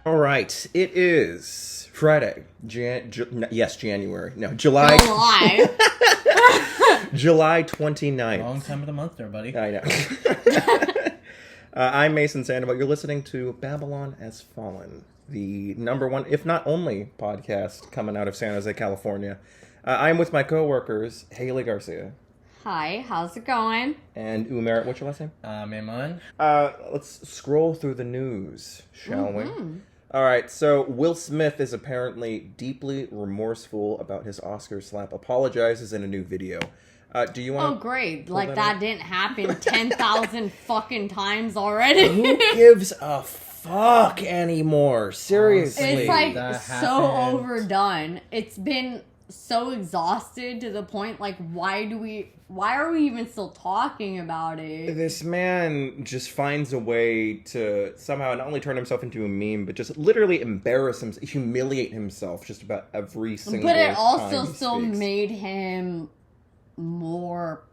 All right, it is Friday. January. No, July. July 29th. Wrong time of the month there, buddy. I know. I'm Mason Sandoval. You're listening to Babylon Has Fallen, the number one, if not only, podcast coming out of San Jose, California. I'm with my coworkers, Haley Garcia. Hi, how's it going? And Umair, what's your last name? Memon. Let's scroll through the news, shall we? All right, so Will Smith is apparently deeply remorseful about his Oscar slap, apologizes in a new video. Do you want? Oh, great! Like that didn't happen 10,000 fucking times already. Who gives a fuck anymore? Seriously, it's like so overdone. It's been so exhausted to the point like why are we even still talking about it? This man just finds a way to somehow not only turn himself into a meme, but just literally embarrass himself, humiliate himself just about every single time. But it also he still speaks. made him more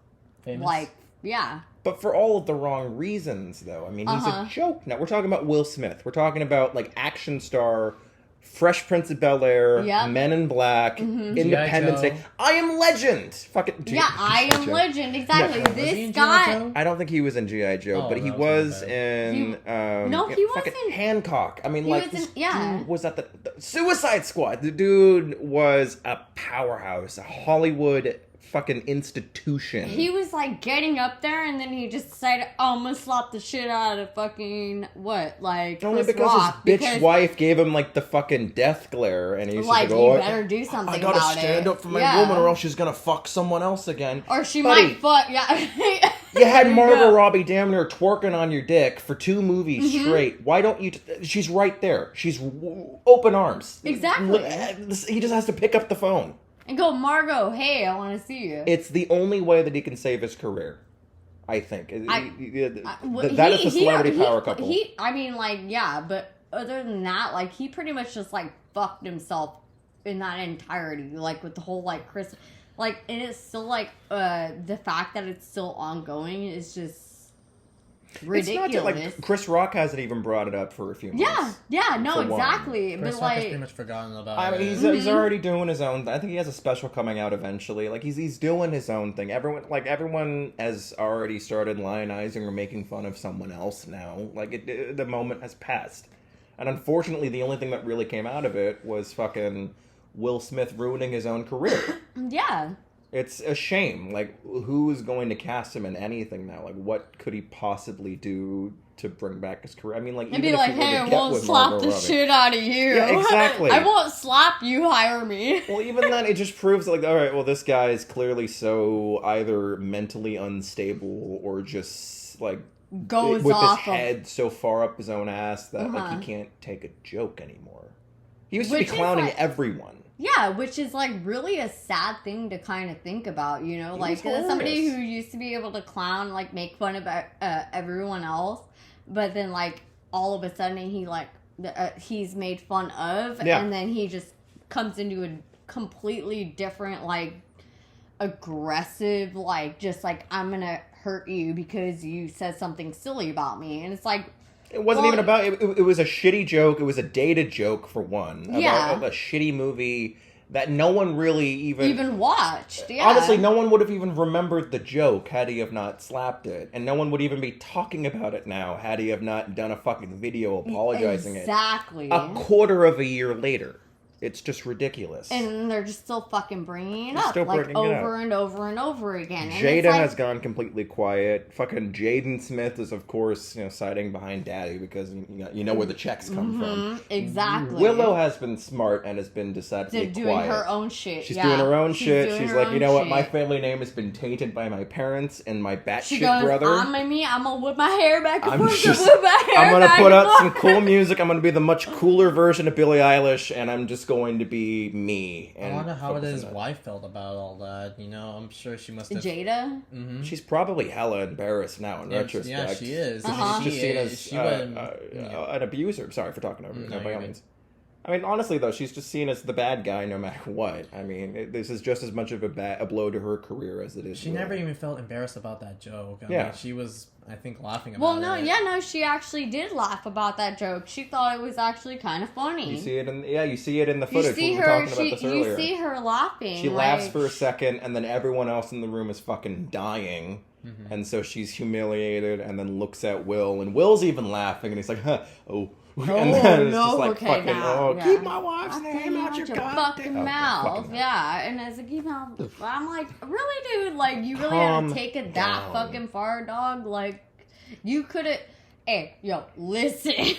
famous? like, yeah. But for all of the wrong reasons, though. I mean, he's a joke now. We're talking about Will Smith. We're talking about, like, action star, Fresh Prince of Bel-Air, Men in Black, Independence Day. I Am Legend! Fucking I Am Legend, exactly. No. This guy... I don't think he was in G.I. Joe, but he was in... No, he wasn't. Hancock. I mean, he like, was dude was that the Suicide Squad. The dude was a powerhouse, a Hollywood fucking institution. He was like getting up there and then he just decided, oh, I'm gonna slap the shit out of fucking only Chris because Rock, his bitch wife gave him like the fucking death glare and he's like, you better do something about it. I gotta stand up for my woman or else she's gonna fuck someone else again. Or she might fuck, You had Margot Robbie damn near twerking on your dick for 2 movies straight. Why don't you... she's right there. She's open arms. Exactly. He just has to pick up the phone. And go, Margot, hey, I want to see you. It's the only way that he can save his career, I think. That is the celebrity power couple. But other than that, like, he pretty much just, like, fucked himself in that entirety. Like, with the whole, like, Chris... Like, and it's still, like, the fact that it's still ongoing is just ridiculous. It's not like Chris Rock hasn't even brought it up for a few months. Yeah, no, exactly. Chris but Rock like, has pretty much forgotten about it. I mean, he's already doing his own. I think he has a special coming out eventually. Like he's doing his own thing. Everyone has already started lionizing or making fun of someone else now. Like the moment has passed, and unfortunately, the only thing that really came out of it was fucking Will Smith ruining his own career. Yeah. It's a shame. Like, who is going to cast him in anything now? Like, what could he possibly do to bring back his career? I mean, like, even be like, hey, I won't slap the shit out of you. Yeah, exactly. I won't slap you, hire me. Well, even then, it just proves, like, all right, well, this guy is clearly so either mentally unstable or just, like, goes with off his head so far up his own ass that, like, he can't take a joke anymore. He used to be clowning everyone. Yeah, which is, like, really a sad thing to kind of think about, you know? Like, somebody who used to be able to clown, like, make fun of everyone else, but then, like, all of a sudden he, like, he's made fun of, and then he just comes into a completely different, like, aggressive, like, just, like, I'm gonna hurt you because you said something silly about me. And it's like... It wasn't even about... It was a shitty joke. It was a dated joke, for one. About a shitty movie that no one really even watched. Yeah. Honestly, no one would have even remembered the joke had he have not slapped it. And no one would even be talking about it now had he have not done a fucking video apologizing Exactly. A quarter of a year later. It's just ridiculous. And they're just still fucking bringing it up. Like, over and over and over again. And Jada has gone completely quiet. Fucking Jaden Smith is, of course, siding behind Daddy because you know where the checks come from. Exactly. Willow has been smart and has been decidedly doing quiet. Her own shit. She's doing her own shit. She's like, you know what? My family name has been tainted by my parents and my batshit brother. I'm gonna whip my hair back and forth. I'm gonna put out some cool music. I'm gonna be the much cooler version of Billie Eilish, and I'm just going to be me. And I wonder how his wife felt about all that. You know, I'm sure she must have... Jada? Mm-hmm. She's probably hella embarrassed now in retrospect. Yeah, she is. She's just seen as an abuser. Sorry for talking over you. No, by all means. I mean, honestly, though, she's just seen as the bad guy no matter what. I mean, this is just as much of a blow to her career as it is. She never even felt embarrassed about that joke. I mean, she was, I think, laughing about it. Well, no, she actually did laugh about that joke. She thought it was actually kind of funny. You see it in the footage. We were talking about this earlier. You see her laughing. She laughs for a second, and then everyone else in the room is fucking dying. Mm-hmm. And so she's humiliated, and then looks at Will, and Will's even laughing, and he's like, oh. And then it's just like, keep my wife's name out your fucking mouth. Yeah, and as a keep out, I'm like, really, dude? Like, you really had to take it that fucking far, dog? Like, you could've... Hey, listen. I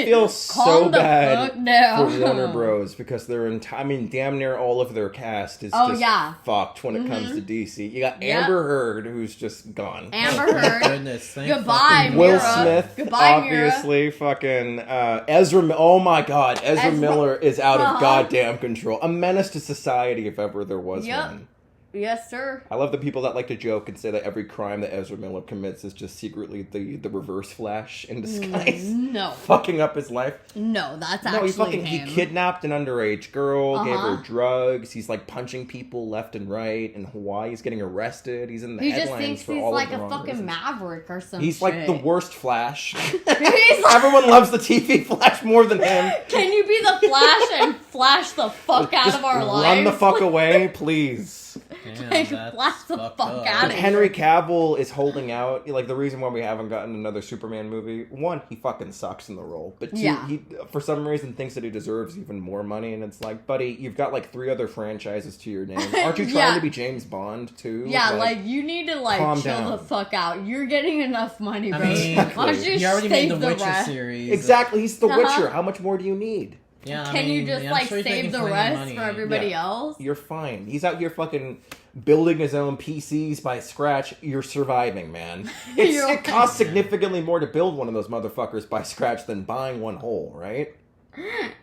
feel so bad for Warner Bros. Because they're damn near all of their cast is fucked when it comes to DC. You got Amber Heard, who's just gone. Amber Heard. Goodness, goodbye, Mira. Will Smith. Goodbye, obviously, Mira. Fucking Ezra. Oh my God, Ezra Miller is out of goddamn control. A menace to society, if ever there was one. Yes, sir. I love the people that like to joke and say that every crime that Ezra Miller commits is just secretly the reverse Flash in disguise. No. Fucking up his life. No, that's actually him. He kidnapped an underage girl, gave her drugs. He's like punching people left and right in Hawaii. He's getting arrested. He's in the headlines for all of the wrong reasons. He just thinks he's like a fucking maverick or something. He's like the worst Flash. Everyone loves the TV Flash more than him. Can you be the Flash and flash the fuck out of our lives? Run the fuck away, please. Damn, blast the fuck out of Henry Cavill is holding out. Like, the reason why we haven't gotten another Superman movie, one, he fucking sucks in the role, but two, he for some reason thinks that he deserves even more money, and it's like, buddy, you've got like 3 other franchises to your name. Aren't you trying to be James Bond too? Yeah, like you need to chill down. The fuck out. You're getting enough money, bro. He already made the Witcher series. Exactly, he's the Witcher. How much more do you need? Yeah, Can you just save the rest for everybody else? You're fine. He's out here fucking building his own PCs by scratch. You're surviving, man. It costs significantly more to build one of those motherfuckers by scratch than buying one whole, right?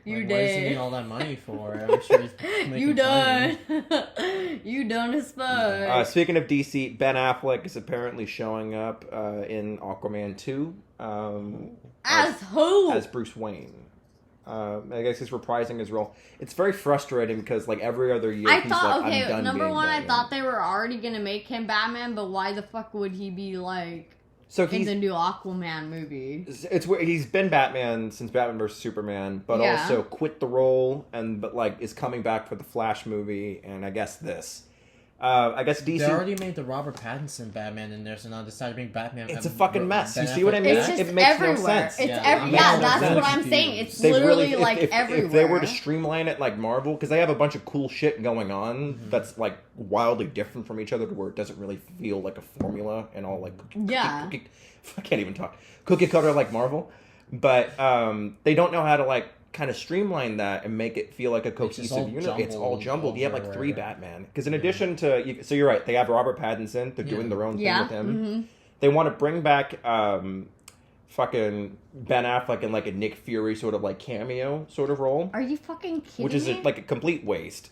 You did. What does he need all that money for? I'm sure he's making You done. money. You done as fuck. Speaking of DC, Ben Affleck is apparently showing up in Aquaman 2. As who? As Bruce Wayne. I guess he's reprising his role. It's very frustrating because, like, every other year I'm done number one, Batman. I thought they were already gonna make him Batman, but why the fuck would he be, like, in the new Aquaman movie? It's where he's been Batman since Batman vs. Superman, but also quit the role, but is coming back for the Flash movie, and I guess this. I guess DC... They already made the Robert Pattinson Batman in there, so now decided to bring Batman... It's a fucking mess. You see what I mean? It's just it makes everywhere. no sense. That's what I'm saying. It's literally, everywhere. If they were to streamline it like Marvel, because they have a bunch of cool shit going on that's, like, wildly different from each other, to where it doesn't really feel like a formula and all, like... I can't even talk. Cookie cutter like Marvel. But they don't know how to, like, kind of streamline that and make it feel like a cohesive unit. It's all jumbled. You have like 3 Batman. Because in addition to... So you're right. They have Robert Pattinson. They're doing their own thing with him. Mm-hmm. They want to bring back fucking Ben Affleck in like a Nick Fury sort of like cameo sort of role. Are you fucking kidding Which is me? like a complete waste.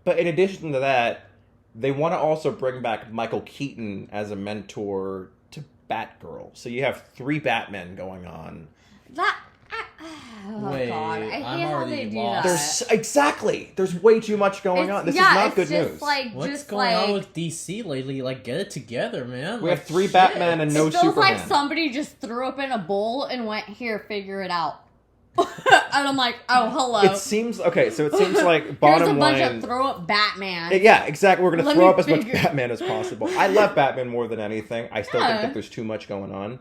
But in addition to that, they want to also bring back Michael Keaton as a mentor to Batgirl. So you have 3 Batmen going on. Wait, God. I hate how they do lost. that. There's way too much going on. This is not good news. What's going on with DC lately? Like, get it together, man. We have 3 Batman and no Superman. It feels like somebody just threw up in a bowl and went, here, figure it out. And I'm like, oh, hello. It seems like bottom line... Here's a bunch of throw up Batman. Yeah, exactly. We're going to throw up as much Batman as possible. I love Batman more than anything. I still think that there's too much going on.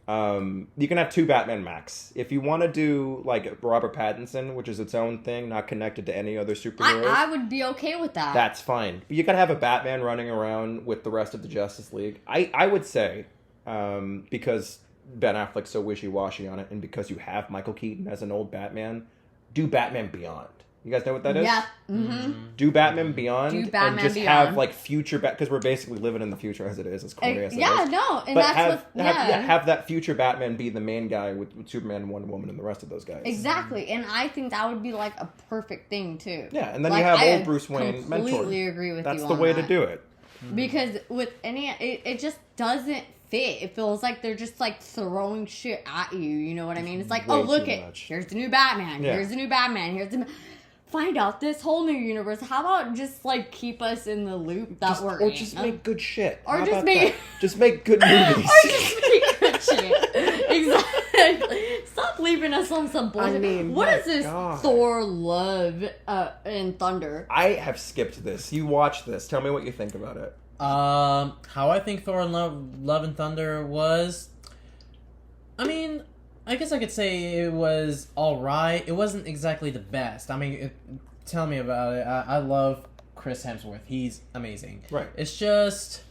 You can have 2 Batman max. If you want to do like Robert Pattinson, which is its own thing, not connected to any other superheroes, I would be okay with that. That's fine. But you gotta have a Batman running around with the rest of the Justice League. I would say, because Ben Affleck's so wishy-washy on it, and because you have Michael Keaton as an old Batman, do Batman Beyond. You guys know what that is? Yeah. Mm-hmm. Do Batman Beyond. And just Beyond. have like future because we're basically living in the future as it is, as corny as it is. And but that's have that future Batman be the main guy with Superman and Wonder Woman and the rest of those guys. Exactly, and I think that would be like a perfect thing too. Yeah, and then you have old Bruce Wayne mentor. Completely agree with you. That's the way to do it. Because with it just doesn't fit. It feels like they're just like throwing shit at you. You know what I mean? It's like, Way oh, look too at much. here's the new Batman. Yeah. Here's the new Batman. Here's the find out this whole new universe. How about just like keep us in the loop that we're in? Or just make good shit. Or How just about make- that? Just make good movies. Or just make good shit. Exactly. Stop leaving us on some bullshit. I mean, what my is this God. Thor Love and Thunder? I have skipped this. You watched this. Tell me what you think about it. How I think Thor and Love and Thunder was, I mean, I guess I could say it was alright. It wasn't exactly the best. I mean, tell me about it. I love Chris Hemsworth. He's amazing. Right. It's just,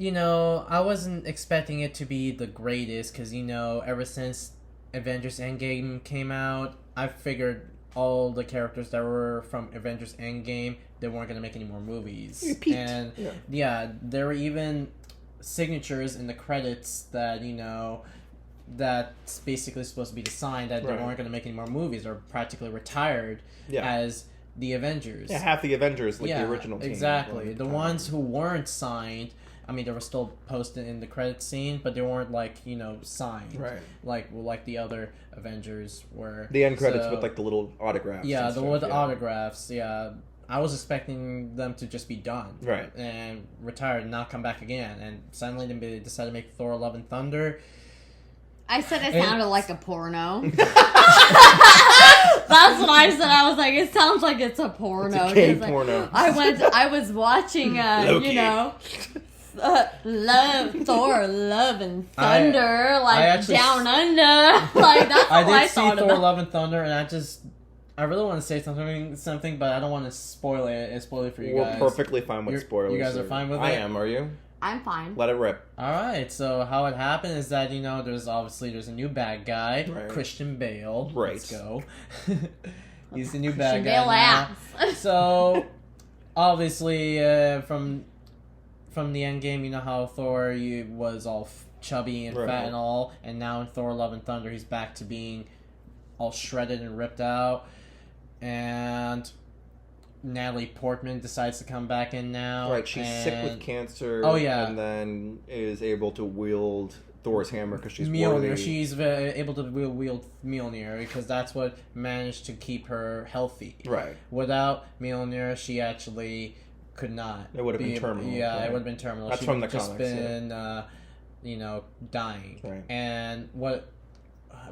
I wasn't expecting it to be the greatest because, ever since Avengers Endgame came out, I figured all the characters that were from Avengers Endgame, they weren't going to make any more movies. You peaked. And, yeah, there were even signatures in the credits that, that's basically supposed to be the sign that they weren't going to make any more movies or practically retired as the Avengers. Yeah, half the Avengers, the original team. Exactly. The ones who weren't signed, I mean, they were still posted in the credit scene, but they weren't, signed. Right. Like the other Avengers were. The end credits with, the little autographs. Yeah, and with stuff, the autographs, yeah. I was expecting them to just be done. Right. And retired and not come back again. And suddenly they decided to make Thor Love and Thunder. I said it sounded like a porno. That's what I said. I was like, it sounds like it's a porno. It's a gay porno. I was watching, Loki. Thor, Love and Thunder, Down Under. That's I what I did see thought Thor about. Love and Thunder, and I really want to say something, but I don't want to spoil it for you guys. We're perfectly fine with spoilers. You guys are fine with it? I am, are you? I'm fine. Let it rip. Alright, so how it happened is that, there's a new bad guy, Right. Christian Bale. Right. Let's go. He's the new Christian bad guy Bale now. ass. So, obviously, from the end game, you know how Thor was all chubby and fat and all, and now in Thor Love and Thunder, he's back to being all shredded and ripped out, and Natalie Portman decides to come back in now. Right, she's sick with cancer. Oh, yeah. And then is able to wield Thor's hammer because she's Mjolnir. worthy. She's able to wield Mjolnir because that's what managed to keep her healthy. Right. Without Mjolnir, she actually could not. It would have been terminal. Yeah, right. it would have been terminal. That's She from the would have just comics, been, dying. Right. And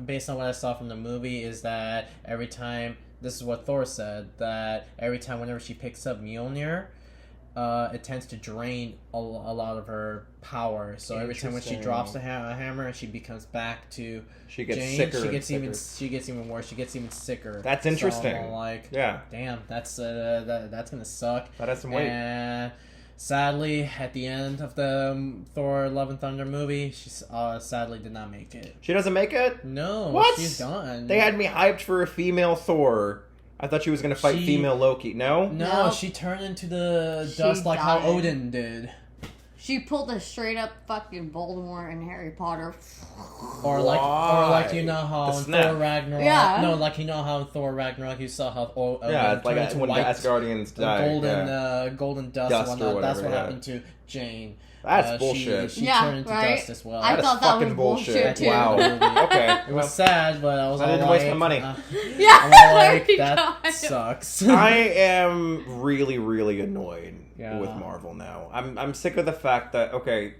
based on what I saw from the movie, is that every time, this is what Thor said, that every time whenever she picks up Mjolnir, it tends to drain a lot of her power. So every time when she drops a hammer, she becomes back to She gets Jane, sicker. She gets even worse. She gets even sicker. That's interesting. So I'm like, yeah, damn, that's gonna suck. That has some weight. And sadly, at the end of the Thor Love and Thunder movie, she sadly did not make it. She doesn't make it? No, What? she's gone. They had me hyped for a female Thor. I thought she was going to fight female Loki. No? No, No. she turned into the She dust like how died. Odin did. She pulled a straight up fucking Voldemort in Harry Potter. Or like how The in snap. Thor Ragnarok. Yeah. No, like how in Thor Ragnarok you saw how Odin Yeah, it's turned like into when white, the Asgardians died. golden dust, Dust and or whatnot. whatever, That's what yeah. happened to Jane. That's bullshit. She Yeah, turned into right? dust as well. I That is thought that fucking was bullshit, too. Wow. Okay. It was sad, but I was I all didn't like, waste my money. Yeah, I'm all there like, we that go. sucks. I am really, really annoyed Yeah. with Marvel now. I'm sick of the fact that,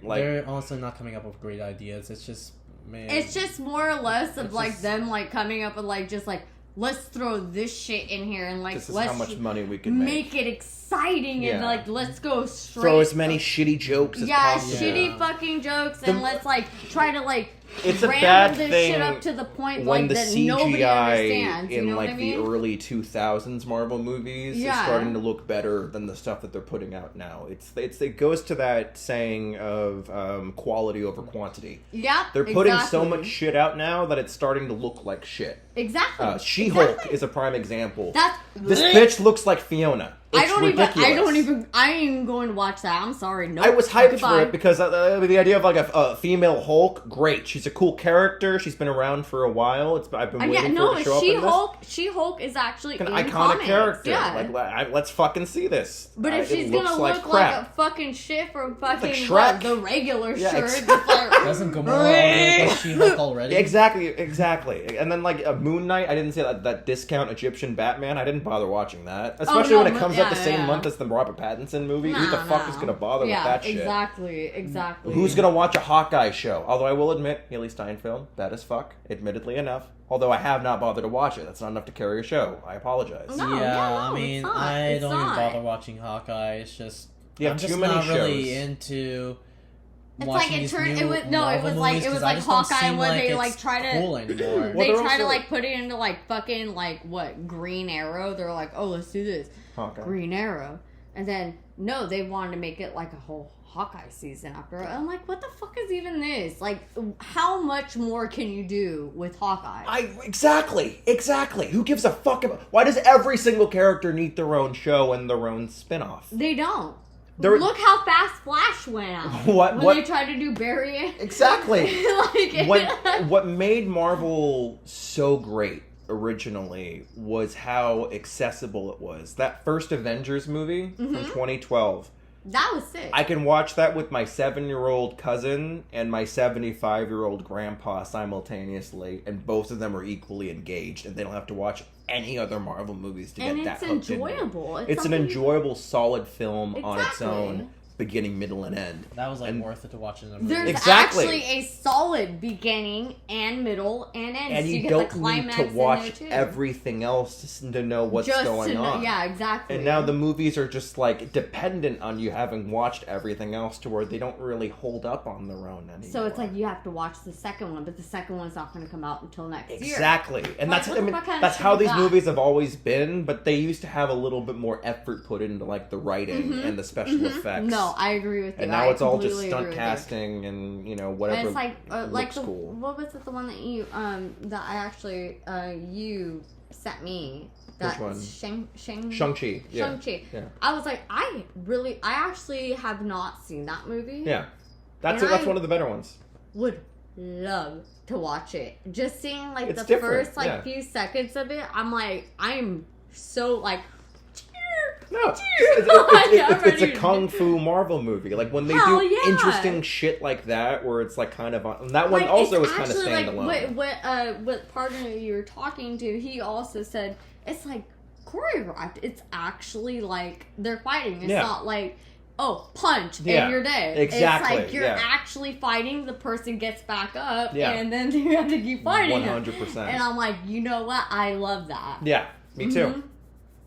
they're honestly not coming up with great ideas. It's just, man. It's just more or less of It's like just- them like coming up with like just like let's throw this shit in here and like this is let's how much money we can make. make it exciting and Yeah. like let's go straight. Throw as many shitty jokes as possible. shitty fucking jokes and let's like try to like It's a ramble bad this thing shit up to the point when like the that nobody CGI understands. You in know like what I mean? the early 2000s Marvel movies is Yeah. starting to look better than the stuff that they're putting out now. It goes to that saying of quality over quantity. Yeah, They're putting so exactly. much shit out now that it's starting to look like shit. Exactly. She-Hulk Exactly. is a prime example. That's This bitch looks like Fiona. I ain't even going to watch that. I'm sorry. No. I was hyped for it because the idea of like a female Hulk, great. She's a cool character. She's been around for a while. I've been waiting for her to show up in this. She-Hulk is actually an in iconic comics. character. Yeah. Like, let's fucking see this. But if she's gonna look like a fucking shit from fucking the regular shirt, exactly. it's like, doesn't Gamora look like She-Hulk already? Exactly. And then like Moon Knight, I didn't see that discount Egyptian Batman. I didn't bother watching that, especially when it comes out the same month as the Robert Pattinson movie. Who the fuck is gonna bother with that shit? Exactly. Who's gonna watch a Hawkeye show? Although I will admit, Haley Steinfeld, bad as fuck, admittedly enough. Although I have not bothered to watch it. That's not enough to carry a show. I apologize. I mean, I don't even bother watching Hawkeye. It's just I'm just not really into. It's like it turned. It was like Hawkeye when they like try to. Cool anymore. They try to like put it into like fucking like what Green Arrow. They're like, oh, let's do this Hawkeye. Green Arrow, and then no, they wanted to make it like a whole Hawkeye season after. I'm like, what the fuck is even this? Like, how much more can you do with Hawkeye? Exactly. Who gives a fuck about? Why does every single character need their own show and their own spin-off? They don't. Look how fast Flash went out. When they tried to do Barry. Exactly. What made Marvel so great originally was how accessible it was. That first Avengers movie from 2012. That was sick. I can watch that with my 7-year-old cousin and my 75-year-old grandpa simultaneously, and both of them are equally engaged, and they don't have to watch any other Marvel movies to get that hooked in. And it's enjoyable. It's an enjoyable, solid film on its own, beginning, middle, and end. That was worth it to watch in the movie. There's actually a solid beginning and middle and end. And so you get don't the climax need to watch in there too. everything else to know what's going on. Yeah, exactly. And now the movies are just like dependent on you having watched everything else to where they don't really hold up on their own anymore. So it's like you have to watch the second one, but the second one's not going to come out until next year. Exactly. And that's how these movies have always been, but they used to have a little bit more effort put into like the writing and the special effects. No, I agree with you. And now it's all just stunt casting and, whatever. And it's like cool. What was it, the one that you that I actually you sent me? Which one? Shang-Chi. Yeah. Shang-Chi. Yeah. I was like, I actually have not seen that movie. Yeah. That's one of the better ones. Would love to watch it. Just seeing like it's the different. first few seconds of it, I'm so like. No, it's a kung fu Marvel movie. Like when they do interesting shit like that, where it's like kind of on. That one also is kind of standalone. What partner you were talking to, he also said it's like choreographed. It's actually like they're fighting. It's not like punch and you're dead. Exactly. It's like you're actually fighting. The person gets back up, and then you have to keep fighting. 100%. And I'm like, you know what? I love that. Yeah, me too.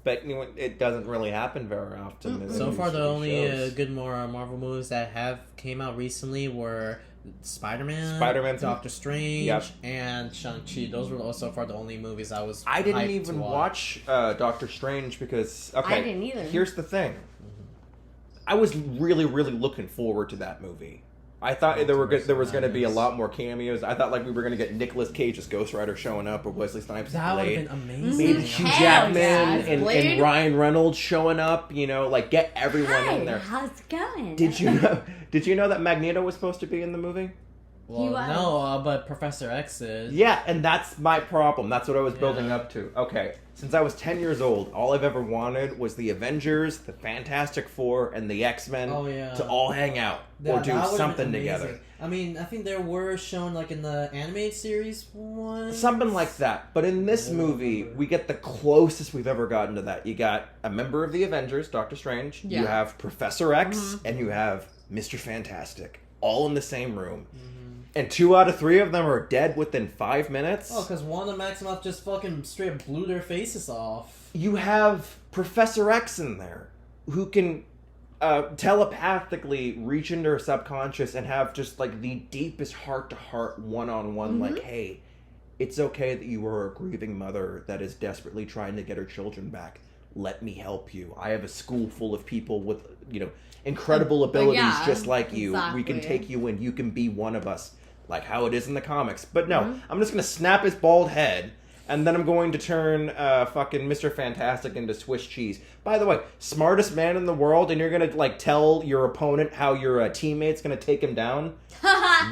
But it doesn't really happen very often. So far, the only good Marvel movies that have came out recently were Spider-Man, Doctor Strange, and Shang-Chi. Those were so far the only movies I was. I didn't even watch Doctor Strange because I didn't either. Here's the thing. I was really, really looking forward to that movie. I thought there was going to be a lot more cameos. I thought we were going to get Nicolas Cage's Ghost Rider showing up, or Wesley Snipes' That would have been amazing. Maybe Hugh Jackman and Ryan Reynolds showing up. Get everyone in there. How's it going? Did you know that Magneto was supposed to be in the movie? Well, no, but Professor X is. Yeah, and that's my problem. That's what I was building up to. Okay, since I was 10 years old, all I've ever wanted was the Avengers, the Fantastic Four, and the X-Men to all hang out or do something together. I mean, I think there were shown in the animated series once. Something like that. But in this movie, we get the closest we've ever gotten to that. You got a member of the Avengers, Doctor Strange. Yeah. You have Professor X, and you have Mr. Fantastic, all in the same room. And 2 out of 3 of them are dead within 5 minutes. Oh, because Wanda Maximoff just fucking straight blew their faces off. You have Professor X in there, who can telepathically reach into her subconscious and have just the deepest heart-to-heart, one-on-one, hey, it's okay that you are a grieving mother that is desperately trying to get her children back. Let me help you. I have a school full of people with, incredible abilities just like you. Exactly. We can take you in. You can be one of us. Like how it is in the comics. But no, I'm just going to snap his bald head And then I'm going to turn fucking Mr. Fantastic into Swiss cheese. By the way, smartest man in the world, and you're gonna like tell your opponent how your teammate's gonna take him down?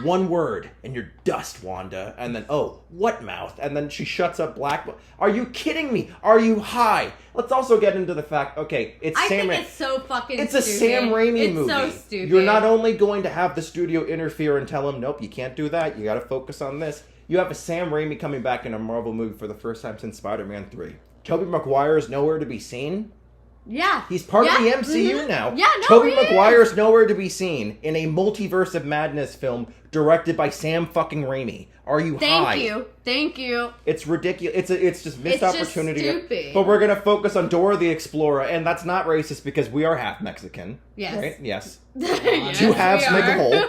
One word, and you're dust, Wanda. And then, oh, what mouth? And then she shuts up Black. Are you kidding me? Are you high? Let's also get into the fact, okay, it's I Sam think it's so fucking It's stupid. a Sam Raimi movie. It's so stupid. You're not only going to have the studio interfere and tell him, nope, you can't do that. You gotta focus on this. You have a Sam Raimi coming back in a Marvel movie for the first time since Spider-Man 3. Tobey Maguire is nowhere to be seen. Yeah. He's part of the MCU now. Yeah, no, Tobey he Maguire's nowhere to be seen in a Multiverse of Madness film directed by Sam fucking Raimi. Are you high? Thank you. It's ridiculous. It's just missed opportunity. Just stupid. But we're gonna focus on Dora the Explorer, and that's not racist because we are half Mexican. Yes. Right? Yes. Yes, Two halves we make a are. whole.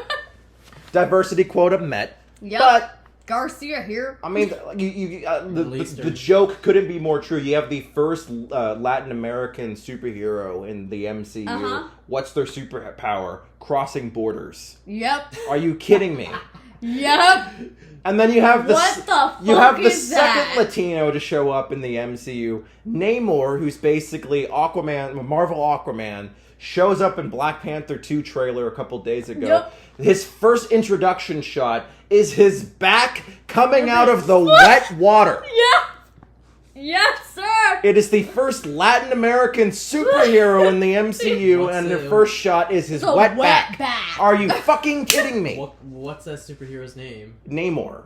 Diversity quota met. Yep. But Garcia here. I mean, the joke couldn't be more true. You have the first Latin American superhero in the MCU. Uh-huh. What's their superpower? Crossing borders. Yep. Are you kidding me? Yep. And then you have the What the fuck you have the is second that? Latino to show up in the MCU. Namor, who's basically Aquaman, Marvel Aquaman, shows up in Black Panther 2 trailer a couple days ago. Yep. His first introduction shot is his back coming out of the wet water. Yeah. Yes, sir. It is the first Latin American superhero in the MCU, and the first shot is his The wet wet back. back. Are you fucking kidding me? What's that superhero's name? Namor.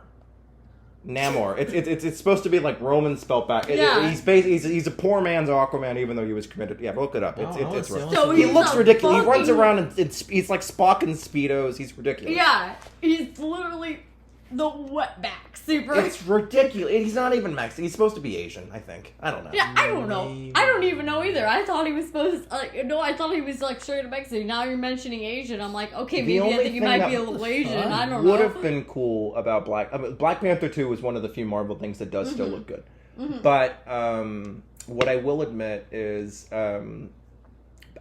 It's supposed to be like Roman spelt back. Yeah. He's a poor man's Aquaman, even though he was committed. Yeah, look it up. It's so rough. So He he's looks a ridiculous. He runs fucking- around and he's like Spock in Speedos. He's ridiculous. Yeah. He's literally the wetback super. It's ridiculous. He's not even Mexican. He's supposed to be Asian, I think. I don't know. Yeah, I don't know. I don't even know either. I thought he was supposed I thought he was like straight up Mexican. Now you're mentioning Asian. I'm like, okay, The maybe I only think you thing might that be a little Asian. I don't know. would have been cool about Black Panther 2 is one of the few Marvel things that does still look good. Mm-hmm. But what I will admit is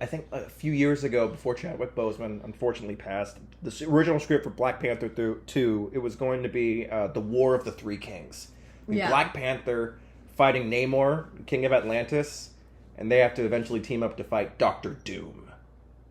I think a few years ago, before Chadwick Boseman unfortunately passed, the original script for Black Panther 2, it was going to be the War of the Three Kings. Yeah. Black Panther fighting Namor, King of Atlantis, and they have to eventually team up to fight Doctor Doom.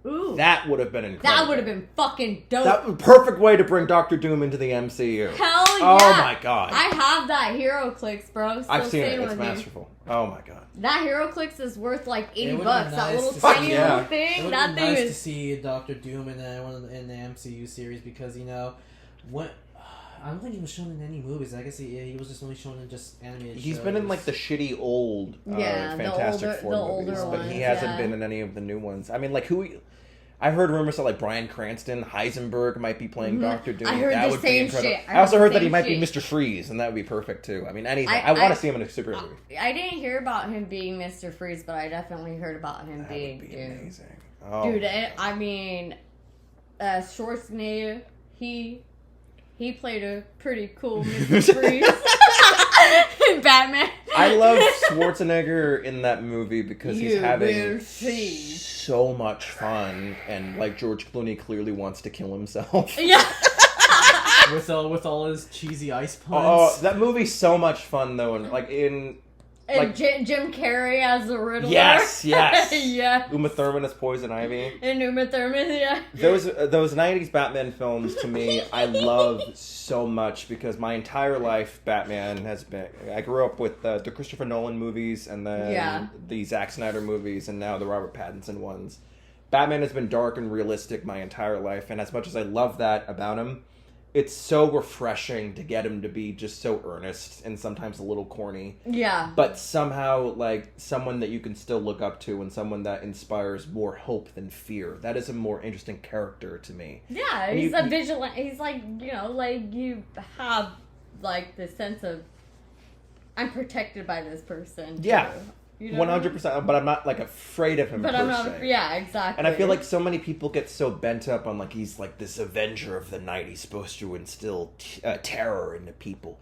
Ooh. That would have been incredible. That would have been fucking dope. That was a perfect way to bring Doctor Doom into the MCU. Hell yeah. Oh my god. I have that Hero Clicks, bro. I've seen it. staying It's with me. masterful. Oh my god. That Hero Clicks is worth like $80. It would've been That nice little to tiny see- little Yeah. It thing. would That be thing nice to is. see Doctor Doom in the MCU series because when I don't think he was shown in any movies. I guess he was just only shown in just animated He's shows. been in like the shitty old Yeah, the Fantastic older- Four the movies, older but he ones, hasn't yeah. been in any of the new ones. I mean, like I've heard rumors that like Bryan Cranston, Heisenberg might be playing Doctor Doom. I heard that the would same be incredible. shit. I also heard that he same might be shit. Mr. Freeze, and that would be perfect too. I mean, anything. I- I want I- to see him in a superhero movie. I didn't hear about him being Mr. Freeze, but I definitely heard about him That being would be Doom. amazing. Oh, Dude, I mean, Schwarzenegger, he played a pretty cool Mr. Freeze in Batman. I love Schwarzenegger in that movie because he's You having will see. so much fun, and like George Clooney clearly wants to kill himself. Yeah. with all his cheesy ice puns. Oh, that movie's so much fun though, and like in And like Jim Carrey as the Riddler. yes, yeah. Uma Thurman as Poison Ivy. And Uma Thurman, yeah. Those 90s Batman films to me I love so much because my entire life Batman has been. I grew up with the Christopher Nolan movies and then the Zack Snyder movies and now the Robert Pattinson ones. Batman has been dark and realistic my entire life, and as much as I love that about him, it's so refreshing to get him to be just so earnest and sometimes a little corny. Yeah. But somehow, like, someone that you can still look up to and someone that inspires more hope than fear. That is a more interesting character to me. Yeah, And he's you- a vigilant. He's like, like you have like the sense of I'm protected by this person. Yeah. too. You know? 100%, but I'm not, like, afraid of him But per I'm not. se. Yeah, exactly. And I feel like so many people get so bent up on, like, he's, like, this Avenger of the Night. He's supposed to instill terror into people.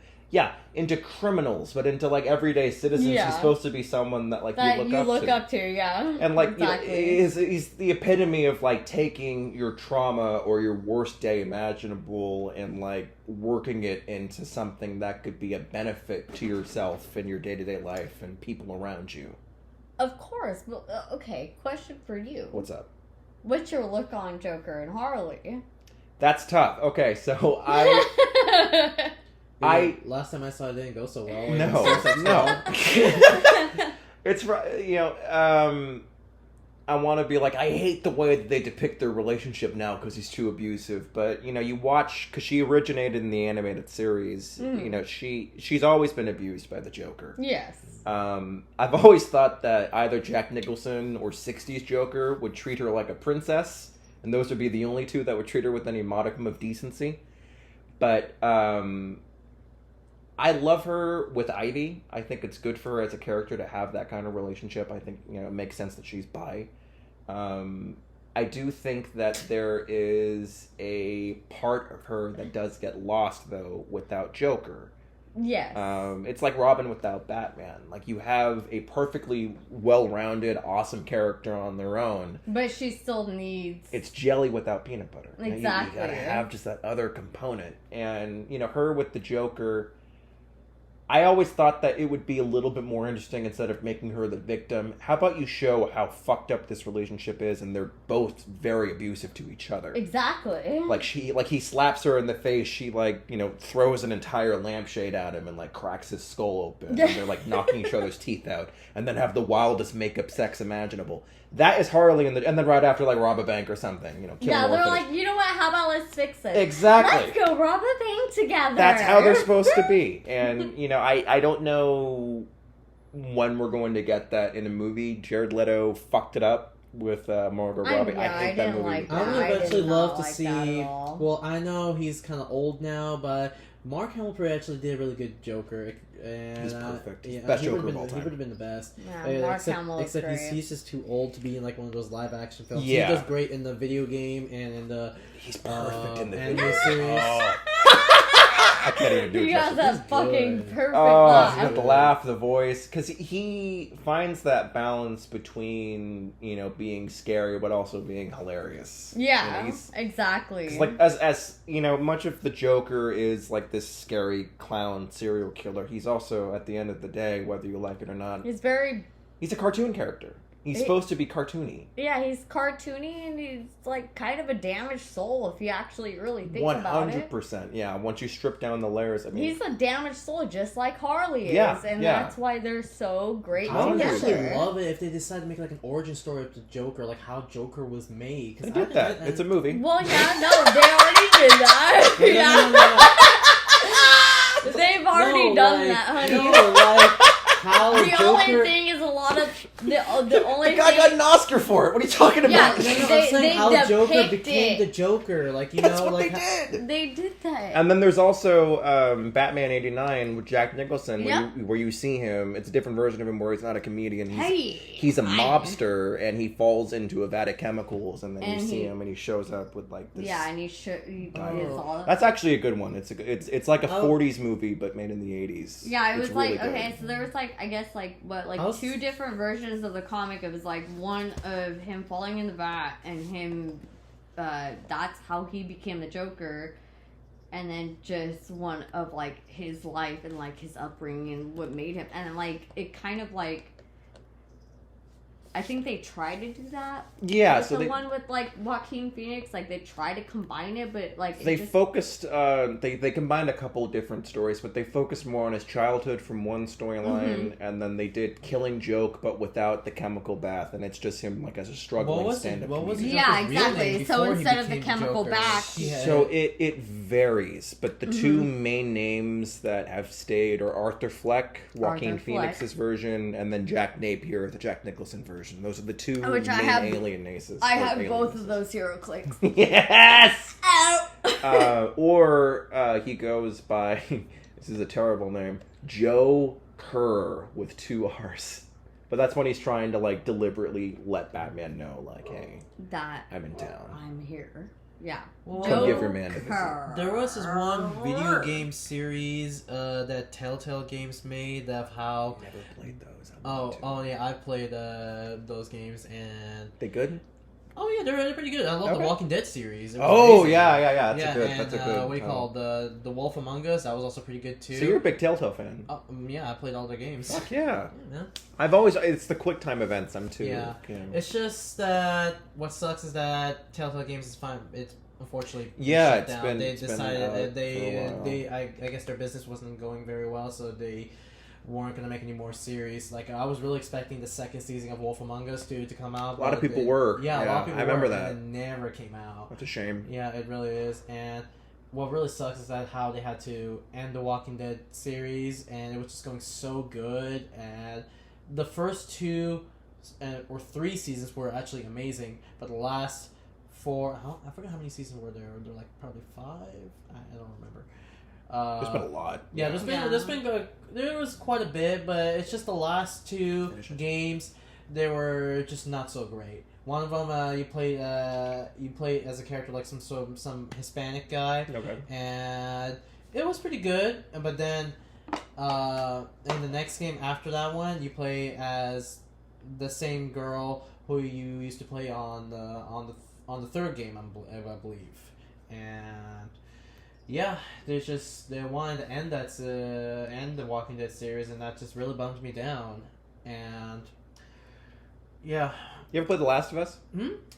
into criminals, but into like everyday citizens. Yeah. He's supposed to be someone that like That you you look look up to, yeah. And like exactly. he's the epitome of like taking your trauma or your worst day imaginable and like working it into something that could be a benefit to yourself and your day-to-day life and people around you. Of course. Well, okay, question for you. What's up? What's your look on Joker and Harley? That's tough. Okay, so Last time I saw it didn't go so well. No. It's I want to be like, I hate the way that they depict their relationship now because he's too abusive. But you watch, because she originated in the animated series. She's always been abused by the Joker. Yes. I've always thought that either Jack Nicholson or '60s Joker would treat her like a princess, and those would be the only two that would treat her with any modicum of decency. But I love her with Ivy. I think it's good for her as a character to have that kind of relationship. I think it makes sense that she's bi. I do think that there is a part of her that does get lost though without Joker. Yes. It's like Robin without Batman. Like you have a perfectly well-rounded, awesome character on their own, but she still needs. It's jelly without peanut butter. Exactly. You gotta have just that other component, and her with the Joker. I always thought that it would be a little bit more interesting instead of making her the victim. How about you show how fucked up this relationship is, and they're both very abusive to each other. Exactly. Like he slaps her in the face. She throws an entire lampshade at him and like cracks his skull open. And they're like knocking each other's teeth out, and then have the wildest makeup sex imaginable. That is Harley, and then right after like rob a bank or something. Kill an they're orphanage. like, you know what? How about let's fix it? Exactly. Let's go rob a bank together. That's how they're supposed to be. And, I don't know when we're going to get that in a movie. Jared Leto fucked it up with Margot Robbie. I think that movie. like I would I eventually did love not to like see. that at all. Well, I know he's kind of old now, but Mark Hamill actually did a really good Joker. And, He's perfect. He's yeah, the best he Joker would've of all been, time. He would have been the best. Yeah, Mark Hamill is except great. he's just too old to be in like one of those live action films. Yeah. He does great in the video game and in the He's perfect in the anime video. series. Oh. I can't even do it. You got justice. that fucking good. perfect Oh, laugh. he's got the laugh, the voice, because he finds that balance between being scary but also being hilarious. Yeah, He's, exactly. 'cause, like as much of the Joker is like this scary clown serial killer. He's also at the end of the day, whether you like it or not, He's very. he's a cartoon character. He's supposed to be cartoony. Yeah, he's cartoony and he's like kind of a damaged soul if you actually really think about it. 100%. Yeah, once you strip down the layers, I mean, He's a damaged soul just like Harley is, Yeah, and yeah. that's why they're so great I would together. actually love it if they decided to make like an origin story of the Joker, like how Joker was made. they did that. It's a movie. Well, yeah, no, they already did that. No, They've already done that, honey. No, like how The Joker. only thing is a lot of the only The guy thing. got an Oscar for it. What are you talking Yeah, about? No, I'm They saying how Joker depict became it. the Joker. Like That's what like they did. They did that. And then there's also Batman '89 with Jack Nicholson, Yeah. where you see him. It's a different version of him where he's not a comedian. He's a I- mobster, and he falls into a vat of chemicals, and then And you see he- him, and he shows up with like this. Yeah, and he should. He Oh. is all. That's actually a good one. It's like a Oh. 40s movie, but made in the 80s. Yeah, it It's was like really good. okay, so there was like I guess like what like I was- two different versions of the comic. It was like one of him falling in the vat and him. That's how he became the Joker, and then just one of like his life and like his upbringing and what made him, and like it kind of like. I think they tried to do that. Yeah, with so the they one with like Joaquin Phoenix, like they tried to combine it, but like they it just, focused. They combined a couple of different stories, but they focused more on his childhood from one storyline, and then they did Killing Joke, but without the chemical bath, and it's just him like as a struggling stand-up what was comedian. it? yeah, Joker's real name exactly. So before he instead of the became chemical Joker. bath, He had- So it varies, but the two main names that have stayed are Arthur Fleck, Joaquin Arthur Phoenix's version, and then Jack Napier, the Jack Nicholson version. Those are the two Which I main have- alien races. I or have alien both races. of those hero clicks. Yes! Ow! Or he goes by, this is a terrible name, Joe Kerr with 2 R's. But that's when he's trying to like deliberately let Batman know, like, hey, That I'm in town. I'm here. Yeah. Well, Don't give your man a There was this one video game series that Telltale Games made of how. Never played those. Oh yeah, I played those games and. They good? Oh yeah, they're pretty good. I love the Walking Dead series. It was amazing. Yeah. That's and, a good. What do you call it? The Wolf Among Us? That was also pretty good too. So you're a big Telltale fan? Yeah, I played all their games. Fuck yeah. Yeah. It's the quick time events. I'm too. Yeah. It's just that what sucks is that Telltale Games is fine. It's unfortunately shut down. They decided I guess their business wasn't going very well, so they weren't going to make any more series. Like, I was really expecting the second season of Wolf Among Us to come out. A lot of people were. Yeah, a lot of people I remember were, that. and it never came out. That's a shame. Yeah, it really is. And what really sucks is that how they had to end the Walking Dead series, and it was just going so good. And the first 2 or 3 seasons were actually amazing, but the last 4, I forget how many seasons were there. They're like probably 5. I don't remember. There's been a lot. Yeah, there was quite a bit, but it's just the last 2 games, they were just not so great. One of them, you play as a character like some Hispanic guy, and it was pretty good. But then, in the next game after that one, you play as the same girl who you used to play on the third game, I believe, and. Yeah, they wanted to end the Walking Dead series, and that just really bummed me down. And yeah, you ever played The Last of Us?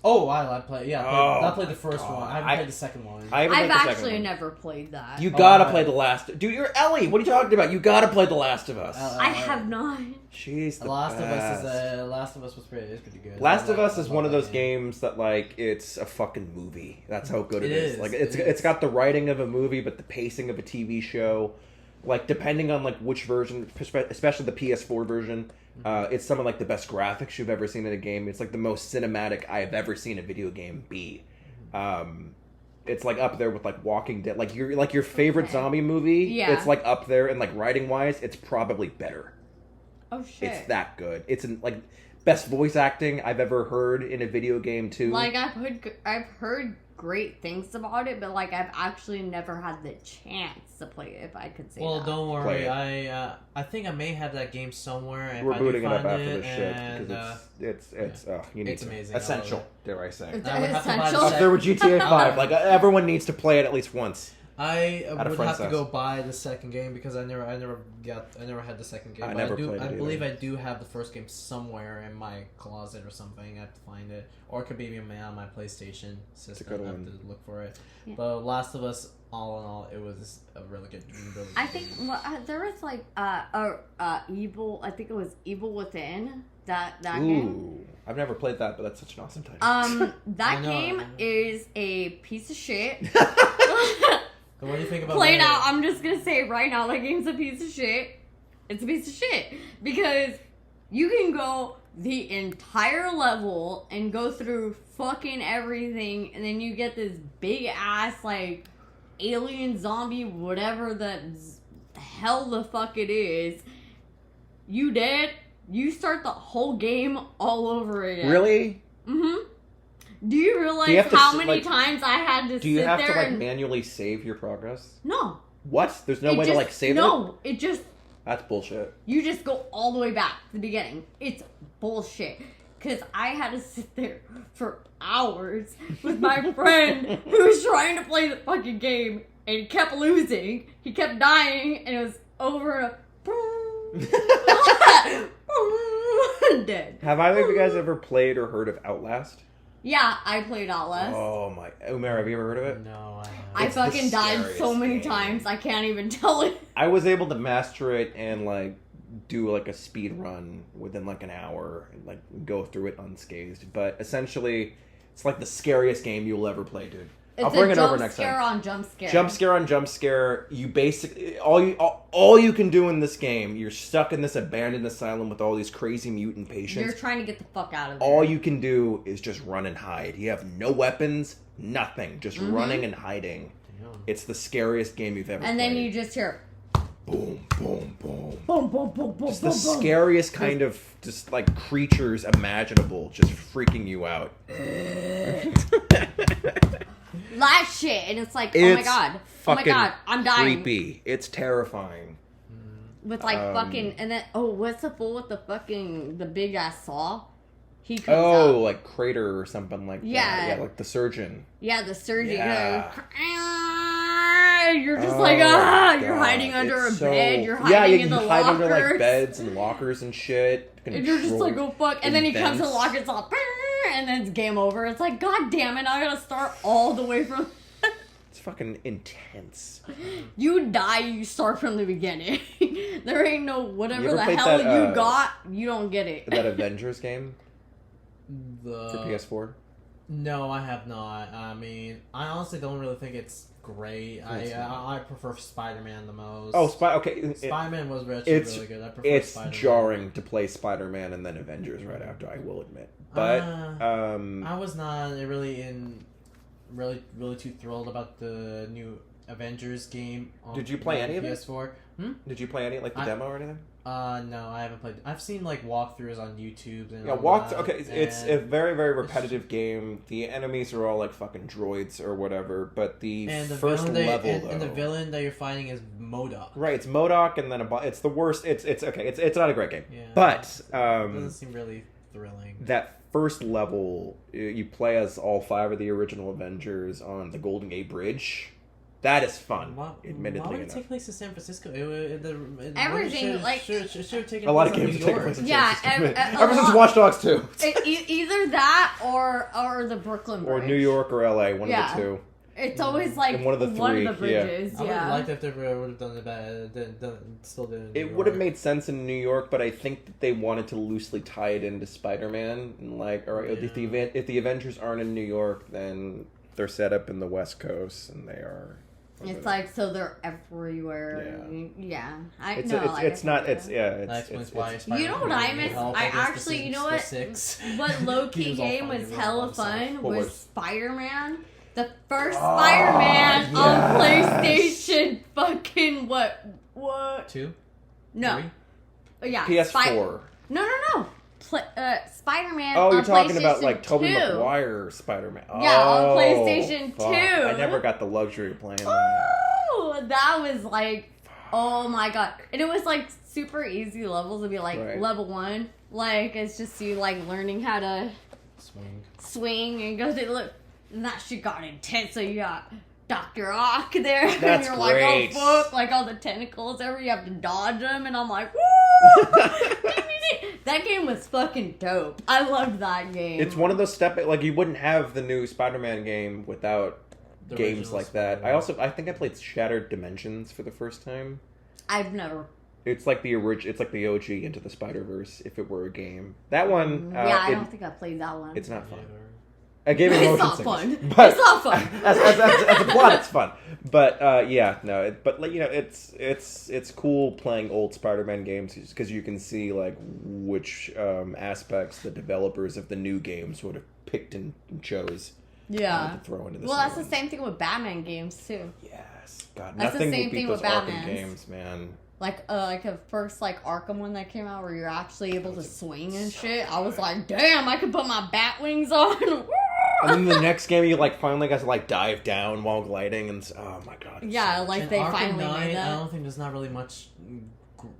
Oh, I played. Yeah, I played the first one. I haven't played the second one. I've actually never played that. You gotta play The Last. Dude, you're Ellie. What are you talking about? You gotta play The Last of Us. I have not. She's the Last best. Last of Us was pretty good. Last of Us is one of those games that like it's a fucking movie. That's how good it is. Like it's got the writing of a movie, but the pacing of a TV show. Like depending on like which version, especially the PS4 version. It's some of like the best graphics you've ever seen in a game. It's like the most cinematic I have ever seen a video game be. It's like up there with like Walking Dead. Like your favorite zombie movie. Yeah. It's like up there, and like writing wise, it's probably better. Oh shit! It's that good. It's like best voice acting I've ever heard in a video game too. Like I've heard great things about it, but like I've actually never had the chance to play it, if I could say that. Well, don't worry. I think I may have that game somewhere. We're booting it up after this shit because it's amazing. Essential, dare I say? It's essential. Up there with GTA 5. Like everyone needs to play it at least once. I would have to go buy the second game because I never had the second game. I believe I do have the first game somewhere in my closet or something. I have to find it, or it could be on my PlayStation system. I have to look for it. Yeah. But Last of Us, all in all, it was a really good. I think there was like Evil. I think it was Evil Within. That game. I've never played that, but that's such an awesome title. That game is a piece of shit. So what do you think about Plain out, I'm just gonna say right now, that game's a piece of shit. It's a piece of shit. Because you can go the entire level and go through fucking everything, and then you get this big ass, like, alien zombie, whatever the hell the fuck it is. You dead, you start the whole game all over again. Really? Mm-hmm. Do you realize how many times I had to sit there? Do you have to manually save your progress? No. What? There's no way to save it? No, it just... That's bullshit. You just go all the way back to the beginning. It's bullshit. Because I had to sit there for hours with my friend who was trying to play the fucking game, and he kept losing. He kept dying, and it was over and dead. Have either of you guys ever played or heard of Outlast? Yeah, I played Outlast. Oh my... Umair, have you ever heard of it? No, I haven't. I fucking died so many times, I can't even tell it. I was able to master it and, like, do, like, a speed run within, like, an hour and, like, go through it unscathed. But, essentially, it's, like, the scariest game you'll ever play, dude. It's I'll bring it over next time. Jump scare on jump scare. Jump scare on jump scare. You basically... All you can do in this game, you're stuck in this abandoned asylum with all these crazy mutant patients. You're trying to get the fuck out of there. All you can do is just run and hide. You have no weapons, nothing. Just running and hiding. Damn. It's the scariest game you've ever played. And then you just hear... Boom, boom, boom. Boom, boom, boom, boom, just the scariest kind of, just like, creatures imaginable just freaking you out. that shit, and it's like, oh my god, I'm dying. Creepy. It's terrifying. With like fucking, and then what's the fool with the big ass saw? He comes out. Like Crater or something like that. Yeah, like the surgeon. Yeah, the surgeon. Yeah. You're just you're hiding under a bed. You're hiding in the lockers. Hide under like beds and lockers and shit. And you're just like, oh fuck. And then he comes to the locker, it's all, and then it's game over. It's like, god damn it, I gotta start all the way from. It's fucking intense. You die, you start from the beginning. There ain't no whatever the hell you got, you don't get it. That Avengers game for PS4. No, I have not. I mean, I honestly don't really think it's great. I prefer Spider-Man the most. Oh, Spider-Man was really good. I prefer it's Spider-Man. Jarring to play Spider-Man and then Avengers right after, I will admit. But I was not really too thrilled about the new Avengers game. Did you play any of it? PS4. Did you play any the demo or anything? No, I haven't played. I've seen like walkthroughs on YouTube and it's a very, very repetitive game. The enemies are all like fucking droids or whatever, but the first level and the villain that you're fighting is MODOK. Right, it's MODOK, and then it's the worst. It's okay. It's not a great game, yeah, but it doesn't seem really thrilling. That first level, you play as all 5 of the original Avengers on the Golden Gate Bridge. That is fun, admittedly enough. Why would it take place in San Francisco? Everything, should have taken a lot of games take place in San Francisco. Ever since Watch Dogs 2. Either that or the Brooklyn Bridge. Or New York or LA, one of the two. It's always like one of the bridges. I would have liked if they would have done it better. Still did it. It would have made sense in New York, but I think that they wanted to loosely tie it into Spider-Man. And like, all right, if the Avengers aren't in New York, then they're set up in the West Coast, and they are. It's like, so they're everywhere. Yeah. That explains why. You know what I miss? I actually, you know what? What low-key game was hella fun was Spider-Man. The first Spider-Man on PlayStation fucking what? 2? No. Yeah. PS4. No. Spider-Man. Oh, you're talking PlayStation about like Tobey 2. Maguire Spider-Man. Yeah, on PlayStation 2. I never got the luxury of playing that. Oh, that was like, oh my god. And it was like super easy levels. It'd be like level 1. Like, it's just you like learning how to swing and go through. Look, and that shit got intense. So you got Dr. Ock there. That's and you're great. like, oh fuck, like all the tentacles everywhere. You have to dodge them. And I'm like, woo! That game was fucking dope. I loved that game. It's one of those like you wouldn't have the new Spider-Man game without the games like that. I think I played Shattered Dimensions for the first time. I've never. It's like the It's like the OG Into the Spider-Verse if it were a game. That one. I don't think I played that one. It's not fun. I gave it it's not fun. But it's not fun. as a plot, it's fun. But it's cool playing old Spider-Man games because you can see like which aspects the developers of the new games would have picked and chose. Yeah. To throw into this. Well, that's the same thing with Batman games too. Yes. God, that's nothing the same will beat thing those with Arkham Batman's. games, man. Like a first like Arkham one that came out where you're actually able to swing and shit. I was like, damn, I could put my bat wings on. And then the next game, you like finally got to like dive down while gliding, and oh my god! Yeah, like they Arkham finally Knight, made that. I don't think there's not really much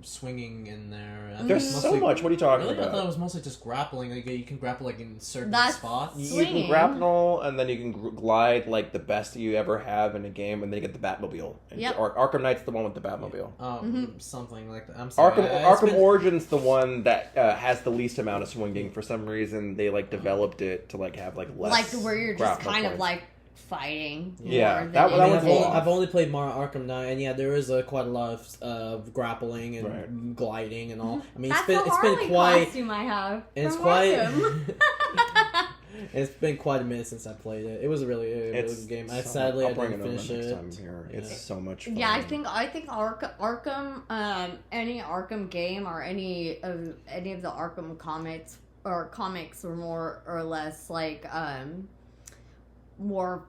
swinging in there. There's so much. What are you talking about? I thought it was mostly just grappling. Like, you can grapple like in certain spots. You can grapple, and then you can glide like the best you ever have in a game, and then you get the Batmobile. Yep. Arkham Knight's the one with the Batmobile. Something like that. I'm sorry. Arkham Origin's the one that has the least amount of swinging. For some reason, they like developed it to like have like less. Like where you're just kind of like fighting. Yeah, I've only played Arkham Knight, and there is quite a lot of grappling and gliding and all. I mean, That's it's been quite. Costume I have. And it's quite. It's been quite a minute since I played it. It was a really good game. Sadly, I didn't finish it. It's so much fun. Yeah, I think Arkham, any Arkham game or any of the Arkham comics were more or less like more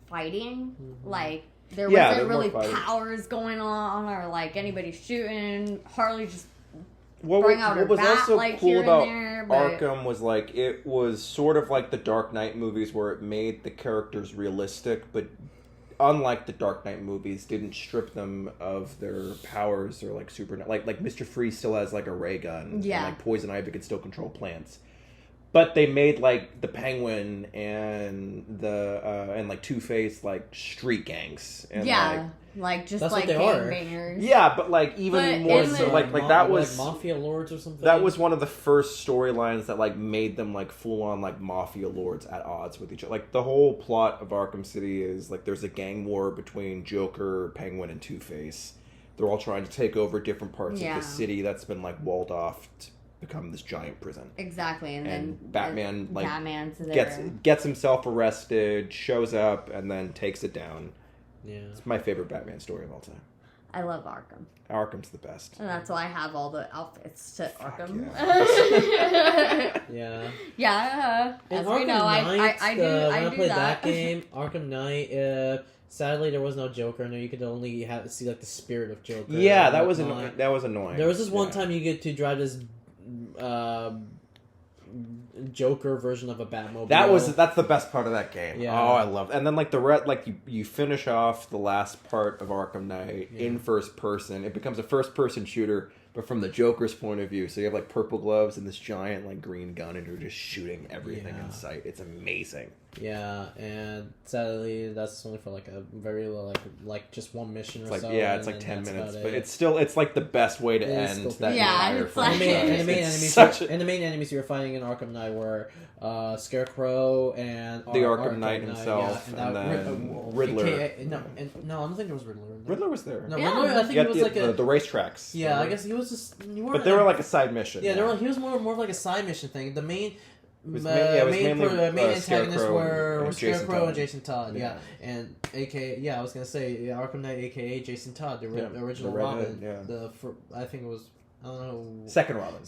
fighting. Mm-hmm. Like there wasn't really powers going on or like anybody shooting. Harley just bring out her bat like here and there. Arkham was like, it was sort of like the Dark Knight movies where it made the characters realistic, but unlike the Dark Knight movies, didn't strip them of their powers or like super... Like Mr. Freeze still has like a ray gun. Yeah. And like Poison Ivy can still control plants. But they made like the Penguin and like Two-Face like street gangs. And, like just That's like what they are. gangbangers. Yeah, but like even more so like that was like mafia lords or something. that was one of the first storylines that like made them like full on like mafia lords at odds with each other. Like the whole plot of Arkham City is like there's a gang war between Joker, Penguin, and Two-Face. They're all trying to take over different parts of the city that's been like walled off to become this giant prison. Exactly, and then Batman like Batman's there. gets himself arrested, shows up, and then takes it down. Yeah, it's my favorite Batman story of all time. I love Arkham. Arkham's the best. And that's why I have all the outfits to Arkham. Yeah. Yeah. As Arkham we know, Knight, I do when I do played that game, Arkham Knight. Sadly, there was no Joker. No, you could only see like the spirit of Joker. Yeah, that was annoying. There was this one time you get to drive this Joker version of a Batmobile. That's the best part of that game. Yeah. Oh, I love it. And then like you finish off the last part of Arkham Knight in first person. It becomes a first person shooter, but from the Joker's point of view. So you have like purple gloves and this giant like green gun, and you're just shooting everything in sight. It's amazing. Yeah, and sadly that's only for like a very like just one mission or so. It's like 10 minutes, but it's like the best way to end that entire franchise. And the main enemies you're fighting in Arkham Knight were Scarecrow and the Arkham Knight himself, and then Riddler. No, I don't think there was Riddler. Riddler was there. No, Riddler, I think it was like the racetracks. Yeah, I guess he was just. But they were like a side mission. Yeah, he was more of like a side mission thing. The main. Main antagonists were Scarecrow and Jason Todd, and AKA, I was gonna say Arkham Knight, AKA Jason Todd, the original Robin. I think it was, I don't know, Second Robin.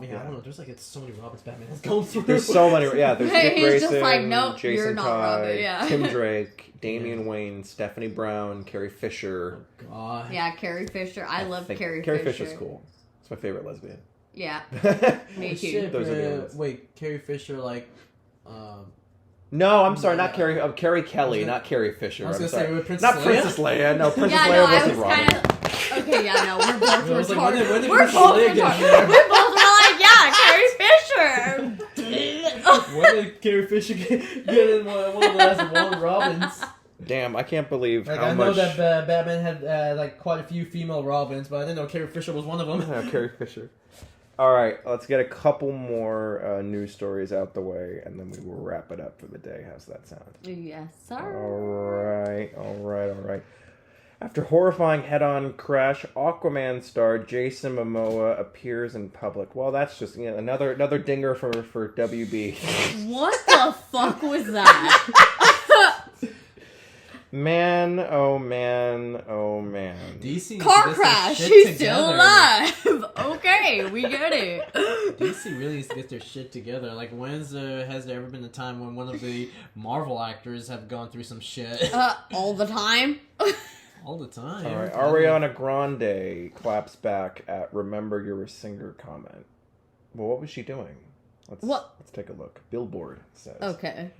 Yeah, I don't know. There's like so many Robins Batman has gone through. There's so many. Yeah, there's Dick Grayson, just like, nope, Jason you're not Todd, Robin. Yeah. Tim Drake, Damian Wayne, Stephanie Brown, Carrie Fisher. Oh, God. Yeah, Carrie Fisher. I love Carrie Fisher. Carrie Fisher's cool. It's my favorite lesbian. Yeah, me too. Shit, Those are the ones. wait, Carrie Fisher No, I'm sorry, not Carrie. Carrie Kelly, not Carrie Fisher. I was gonna say Princess not Leia? Princess Leia. No, Princess Leia wasn't Robin. Okay, yeah, no, we're both retarded. When did We're Princess both Leia get retarded. there? We both were like, yeah, Carrie Fisher. When did Carrie Fisher get in one of the last one Robins? Damn, I can't believe how I know much... that Batman had like quite a few female Robins, but I didn't know Carrie Fisher was one of them. Yeah, Carrie Fisher. All right, let's get a couple more news stories out the way, and then we will wrap it up for the day. How's that sound? Yes, sir. All right. After horrifying head-on crash, Aquaman star Jason Momoa appears in public. Well, that's just another dinger for WB. What the fuck was that? Man, oh man. DC Car crash. He's still alive. Okay, we get it. DC really needs to get their shit together. Like, has there ever been a time when one of the Marvel actors have gone through some shit? All the time. All the time. All right, Ariana Grande claps back at "Remember You're a Singer" comment. Well, what was she doing? Let's take a look. Billboard says. Okay.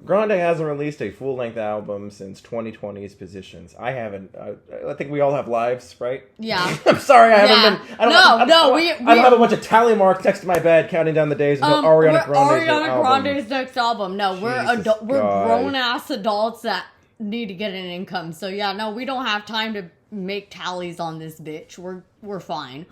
Grande hasn't released a full-length album since 2020's Positions. I haven't. I think we all have lives, right? Yeah. I'm sorry, I haven't been. I don't have a bunch of tally marks next to my bed counting down the days until Ariana Grande's next album. No, we're grown-ass adults that need to get an income. So yeah, no, we don't have time to make tallies on this bitch. We're fine.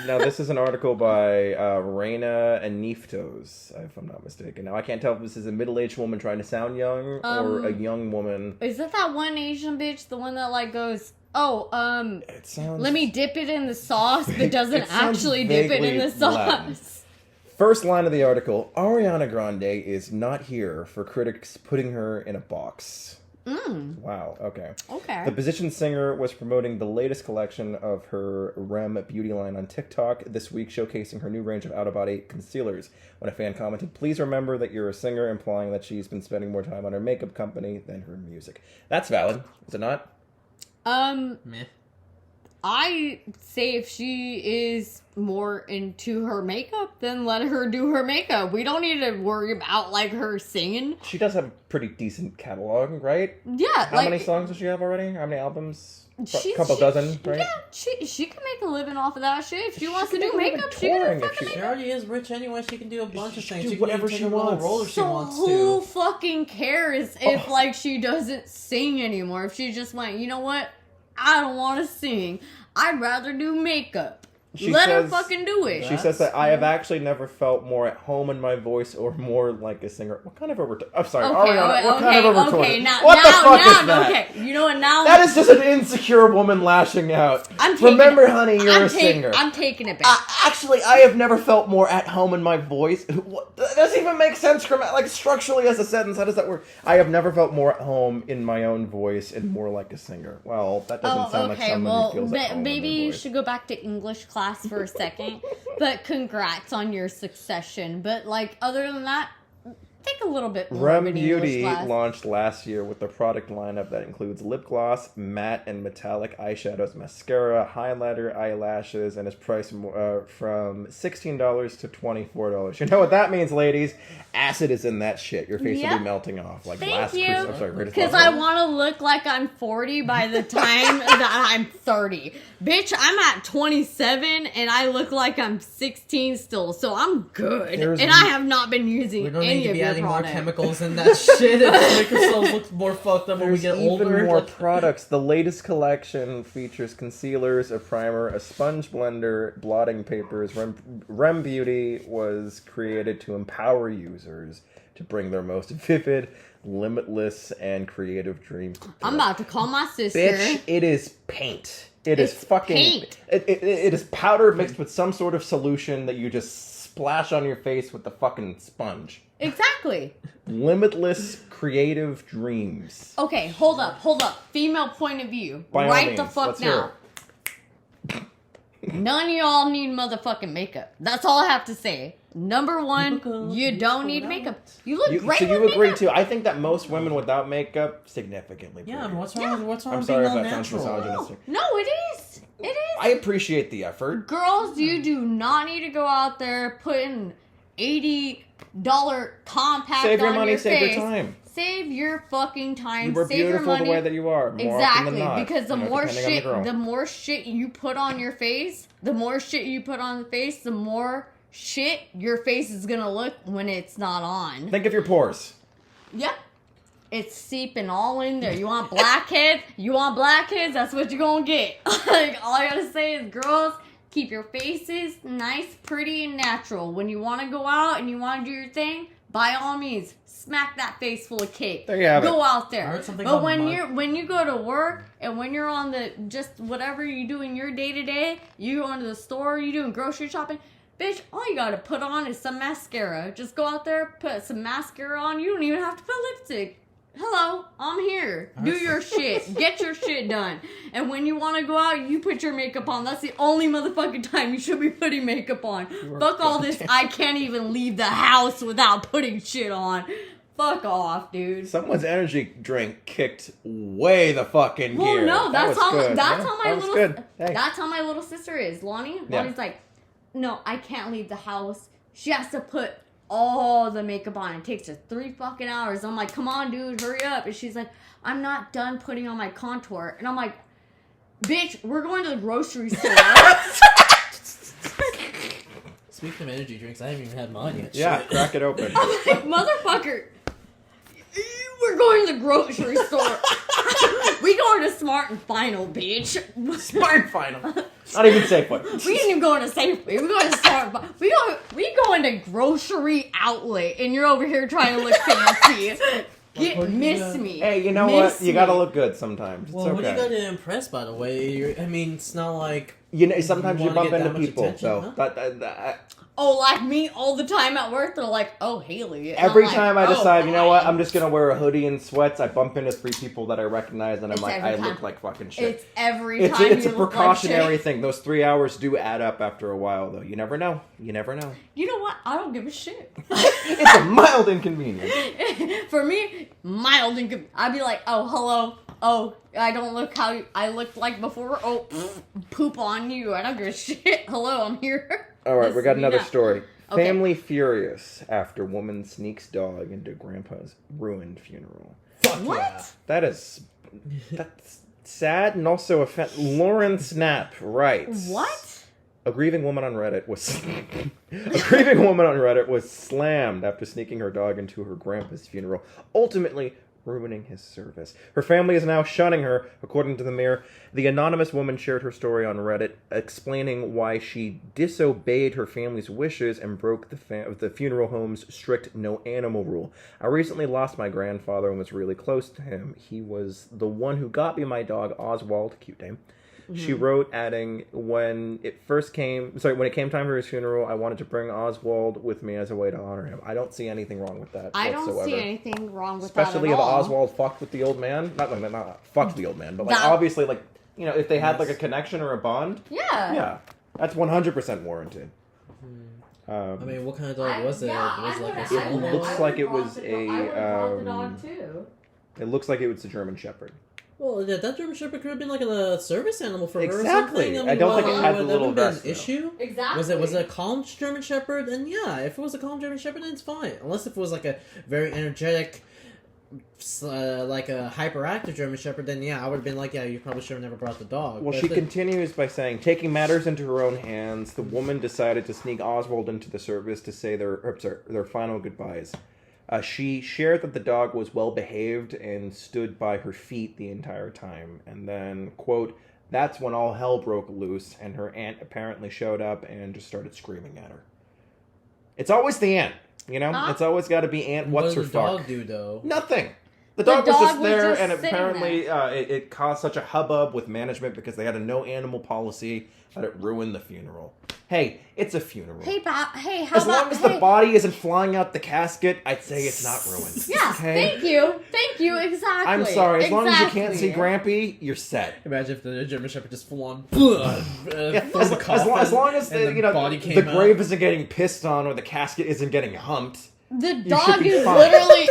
Now, this is an article by Reina Aniftos, if I'm not mistaken. Now, I can't tell if this is a middle-aged woman trying to sound young or a young woman. Is that one Asian bitch, the one that like goes, it sounds, let me dip it in the sauce, but doesn't actually dip it in the sauce. Latin. First line of the article, Ariana Grande is not here for critics putting her in a box. Wow, okay. The Position singer was promoting the latest collection of her Rem beauty line on TikTok this week, showcasing her new range of out-of-body concealers. When a fan commented, "Please remember that you're a singer," implying that she's been spending more time on her makeup company than her music. That's valid, is it not? Meh. I say if she is more into her makeup, then let her do her makeup. We don't need to worry about, like, her singing. She does have a pretty decent catalog, right? Yeah. How many songs does she have already? How many albums? A couple she, dozen, right? Yeah, she can make a living off of that shit. If she wants to do makeup, she can fucking She already is rich anyway. She can do a bunch of things. do She can whatever even she take a little wants. role if she So wants who to. fucking cares if, like, she doesn't sing anymore? If she just went, you know what? I don't want to sing. I'd rather do makeup. Let her fucking do it. She says that I have actually never felt more at home in my voice or more like a singer. What kind of a retort? I'm sorry, Ariana. What kind of a retort? What the fuck is that? Okay, you know what? Now That is just an insecure woman lashing out. Remember, honey, you're a singer. I'm taking it back. Actually, I have never felt more at home in my voice. What, that doesn't even make sense, like structurally as a sentence. How does that work? I have never felt more at home in my own voice and more like a singer. Well, that doesn't sound like somebody who feels at home maybe in their you voice. should go back to English class for a second. But congrats on your succession. But, like, other than that, take a little bit more Rem of an English Beauty class. launched last year with a product lineup that includes lip gloss, matte and metallic eyeshadows, mascara, highlighter, eyelashes, and is priced from $16 to $24. You know what that means, ladies? Acid is in that shit. Your face will Yep. be melting off like Thank last you. Christmas. I'm sorry, Because I want to look like I'm 40 by the time that I'm 30. Bitch, I'm at 27 and I look like I'm 16 still, so I'm good. There's and I have not been using We don't any need to of be your adding more products. chemicals in that shit. It's make ourselves look more fucked up when we There's get even older. more products. The latest collection features concealers, a primer, a sponge blender, blotting papers. Rem Beauty was created to empower users to bring their most vivid, limitless, and creative dreams to I'm life. about to call my sister. Bitch, it is paint. It's fucking paint. It is powder mixed with some sort of solution that you just splash on your face with the fucking sponge. Exactly. Limitless creative dreams. Okay, hold up. Female point of view. By all Right the means, fuck let's hear now. None of y'all need motherfucking makeup. That's all I have to say. Number one, you don't need makeup. You look great So you with agree makeup. too? I think that most women without makeup significantly. Yeah, prettier. what's wrong? What's wrong I'm with sorry being if all that sounds natural? misogynistic. No, it is. It is. I appreciate the effort. Girls, you do not need to go out there putting $80 compact Save your on money, your save face. your time. Save your fucking time. You were save your beautiful money. the way that you are. More often Exactly, than not, because the you know, more depending on the shit, girl. the more shit you put on your face, the more shit you put on the face, the more shit your face is gonna look when it's not on. Think of your pores. Yep. It's seeping all in there. You want blackheads? You want blackheads? That's what you're gonna get. Like, all I gotta say is, girls, keep your faces nice, pretty, and natural. When you want to go out and you want to do your thing, by all means, smack that face full of cake. There you have go it. out I there. heard something But on when you go to work and when you're on the just whatever you do in your day to day, you go into the store, you doing grocery shopping. Bitch, all you gotta put on is some mascara. Just go out there, put some mascara on. You don't even have to put lipstick. Hello, I'm here. Do your shit. Get your shit done. And when you want to go out, you put your makeup on. That's the only motherfucking time you should be putting makeup on. Fuck all this, I can't even leave the house without putting shit on. Fuck off, dude. Someone's energy drink kicked way the fucking Well, gear. no, That that's was how good. that's Yeah, how my that was little good. Hey. that's how my little sister is. Lonnie. Yeah. Lonnie's like, no, I can't leave the house. She has to put all the makeup on. It takes her 3 fucking hours. I'm like, come on, dude, hurry up. And she's like, I'm not done putting on my contour. And I'm like, bitch, we're going to the grocery store. Speaking of energy drinks, I haven't even had mine yet. Yeah, Shit. crack it open. I'm like, motherfucker, we're going to the grocery store. We going to Smart and Final, bitch. Smart Final. Not even Safeway. We ain't even going to Safeway. We're going to Smart. We going to grocery outlet, and you're over here trying to look fancy. Miss me. Hey, you know Miss what? You gotta me. look good sometimes. It's Well, okay. what do you got to impress, by the way? I mean, it's not like... You know, sometimes you wanna bump get into that much people, attention, though. huh? Oh, like me all the time at work. They're like, "Oh, Haley." And Every I'm like, time I "Oh, decide, you know what, fine." I'm just gonna wear a hoodie and sweats, I bump into 3 people that I recognize, and I'm It's like, every I time. look like fucking shit. It's every It's time. a you look precautionary like shit. thing. Those 3 hours do add up after a while, though. You never know. You never know. You know what? I don't give a shit. It's a mild inconvenience. For me, mild and I'd be like, "Oh, hello, oh, I don't look how I looked like before. Oh, poop on you. I don't give a shit. Hello, I'm here. All right, we got another Now. story. Okay. Family furious after woman sneaks dog into grandpa's ruined funeral. Fuck What? That's sad and also Lauren Snap writes. What? A grieving woman on Reddit was slammed after sneaking her dog into her grandpa's funeral, ultimately ruining his service. Her family is now shunning her, according to the Mirror. The anonymous woman shared her story on Reddit, explaining why she disobeyed her family's wishes and broke the funeral home's strict no animal rule. I recently lost my grandfather and was really close to him. He was the one who got me my dog, Oswald, cute name. She wrote, adding, when it came time for his funeral, I wanted to bring Oswald with me as a way to honor him. I don't see anything wrong with that I whatsoever. don't see anything wrong with Especially that if at all. Oswald fucked with the old man. Not fucked the old man, but like That- obviously, like, you know, if they had like a connection or a bond, Yeah. yeah, that's 100% warranted. I mean, what kind of dog was it? Was it like a It small looks dog? like it was I would've brought the a. dog too. It looks like it was a German Shepherd. Well, yeah, that German Shepherd could have been like a service animal for her or Exactly. something. I don't think it had the would that little have been vest, an though. issue? Exactly. Was it a calm German Shepherd? And yeah, if it was a calm German Shepherd, then it's fine. Unless if it was like a very energetic, like a hyperactive German Shepherd, then yeah, I would have been like, yeah, you probably should have never brought the dog. Well, But she the- continues by saying, taking matters into her own hands, the woman decided to sneak Oswald into the service to say their final goodbyes. She shared that the dog was well behaved and stood by her feet the entire time. And then, quote, that's when all hell broke loose and her aunt apparently showed up and just started screaming at her. It's always the aunt, you know? It's always got to be aunt What what's her did the fuck. dog do though? Nothing. The The dog was dog just was there, just and sitting apparently it caused such a hubbub with management because they had a no animal policy that it ruined the funeral. Hey, it's a funeral. Hey, how As about long as the body isn't flying out the casket, I'd say it's not ruined. Yeah, Okay? thank you, exactly. I'm sorry. As long as you Exactly. can't see Grampy, you're set. Imagine if the German Shepherd just full on Yeah, as long as the body came the out. grave isn't getting pissed on or the casket isn't getting humped. The should dog be is fine. literally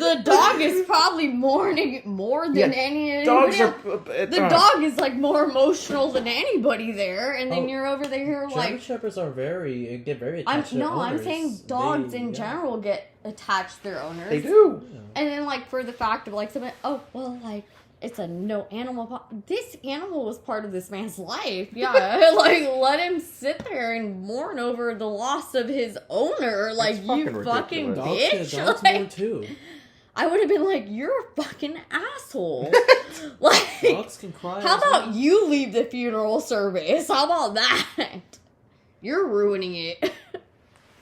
the dog is probably mourning more than Yeah, anybody Dogs else. are. The dog is like more emotional than anybody there, and then Oh, you're over there German like. Shepherds are get very I'm attached to their I'm owners. saying dogs They- in yeah. general get attached to their owners. They do. And then like for the fact of like somebody, oh well, like it's a no animal. This animal was part of this man's life. Yeah, like let him sit there and mourn over the loss of his owner. Like fucking you fucking ridiculous. bitch. Dogs Like, more too. I would have been like, you're a fucking asshole. Like, Dogs can cry. how as well. about you leave the funeral service? How about that? You're ruining it.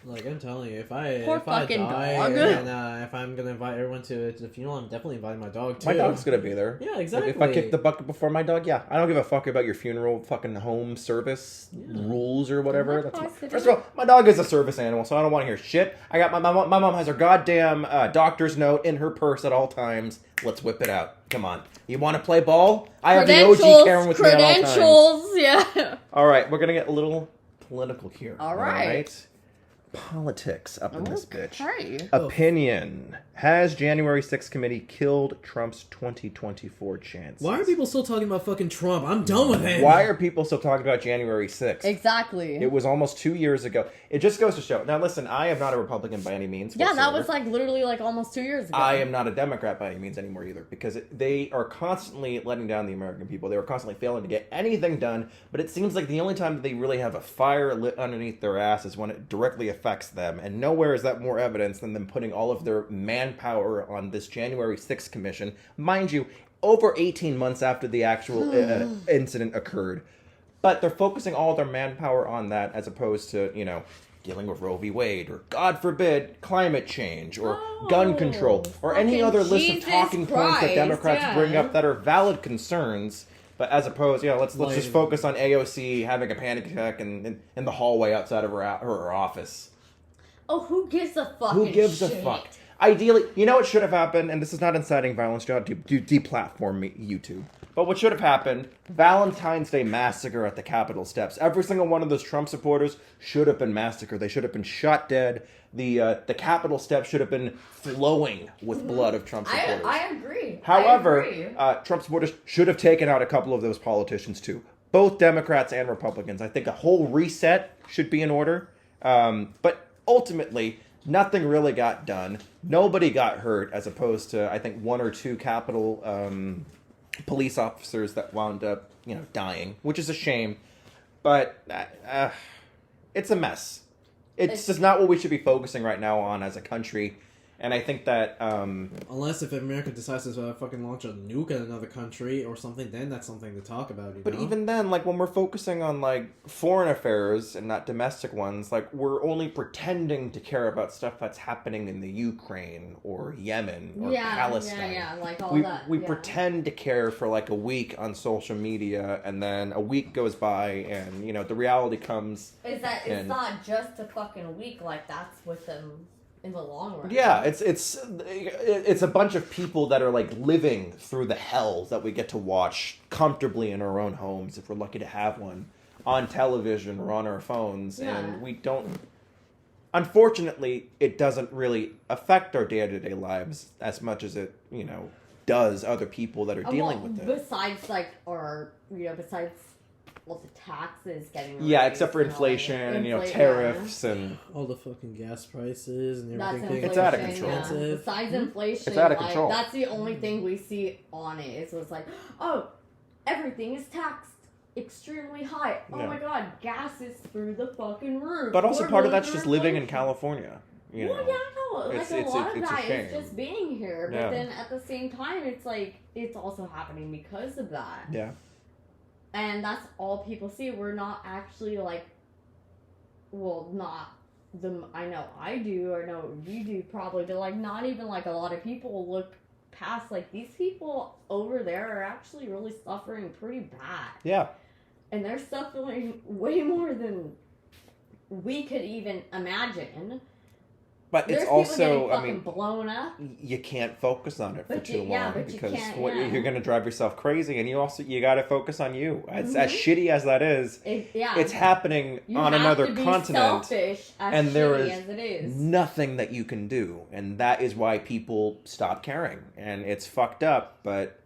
Like I'm telling you, if I Poor if I fucking die dog. and if I'm gonna invite everyone to the funeral, I'm definitely inviting my dog too. My dog's gonna be there. Yeah, Like, exactly. if I kick the bucket before my dog, yeah, I don't give a fuck about your funeral fucking home service rules or whatever. That's That's positive. first of all, my dog is a service animal, so I don't want to hear shit. I got my mom has her goddamn doctor's note in her purse at all times. Let's whip it out. Come on, you want to play ball? I have the OG Karen with me at all times. Credentials, yeah. All right, we're gonna get a little political here. All right. Politics up in this bitch. Okay. Opinion. Has January 6th committee killed Trump's 2024 chances? Why are people still talking about fucking Trump? I'm done with him. Why are people still talking about January 6th? Exactly. It was almost 2 years ago. It just goes to show. Now, listen, I am not a Republican by any means. Yeah, that whatsoever. was like literally like almost 2 years ago. I am not a Democrat by any means anymore either, because they are constantly letting down the American people. They are constantly failing to get anything done, but it seems like the only time that they really have a fire lit underneath their ass is when it directly affects them, and nowhere is that more evidence than them putting all of their manpower on this January 6th commission. Mind you, over 18 months after the actual incident occurred. But they're focusing all their manpower on that as opposed to, you know, dealing with Roe v. Wade, or God forbid, climate change, or gun control, or any fucking other list of Jesus talking points that Christ, Democrats yeah. bring up that are valid concerns. But as opposed, let's just focus on AOC having a panic attack in the hallway outside of her office. Oh, who gives a fuck? Who gives a fuck? Ideally, you know what should have happened, and this is not inciting violence, do not deplatform me, YouTube. But what should have happened, Valentine's Day massacre at the Capitol steps. Every single one of those Trump supporters should have been massacred. They should have been shot dead. The Capitol steps should have been flowing with blood of Trump supporters. I agree. However, Trump supporters should have taken out a couple of those politicians too. Both Democrats and Republicans. I think a whole reset should be in order. But ultimately, nothing really got done. Nobody got hurt, as opposed to, I think, 1 or 2 Capitol police officers that wound up, dying, which is a shame. But it's a mess. It's just not what we should be focusing right now on as a country. And I think that... unless if America decides to fucking launch a nuke in another country or something, then that's something to talk about, you But know? even then, when we're focusing on, foreign affairs and not domestic ones, we're only pretending to care about stuff that's happening in the Ukraine or Yemen or Palestine. All that. We pretend to care for, a week on social media, and then a week goes by, and, the reality comes... Is that it's not just a fucking week, that's with them... in the long run. Yeah, it's a bunch of people that are living through the hells that we get to watch comfortably in our own homes, if we're lucky to have one, on television or on our phones, and we don't... Unfortunately, it doesn't really affect our day-to-day lives as much as it, does other people that are dealing with it. Besides, besides... the taxes getting raised, except for inflation and tariffs and all the fucking gas prices and that's everything. It's out of control. Besides inflation, it's out of control. That's the only thing we see on it. It was everything is taxed extremely high. Oh my god, gas is through the fucking roof. But also part of that's just living in California. Well, yeah, no. A lot of that is just being here. But then at the same time, it's also happening because of that. Yeah. And that's all people see. We're not actually not the. I know I do, or no, you do probably, but not even a lot of people look past these people over there are actually really suffering pretty bad. Yeah. And they're suffering way more than we could even imagine. But There's it's also, blown up. You can't focus on it for too long because you're going to drive yourself crazy, and you got to focus on you. As shitty as that is, it's happening on another continent, selfish, and there is nothing that you can do, and that is why people stop caring, and it's fucked up. But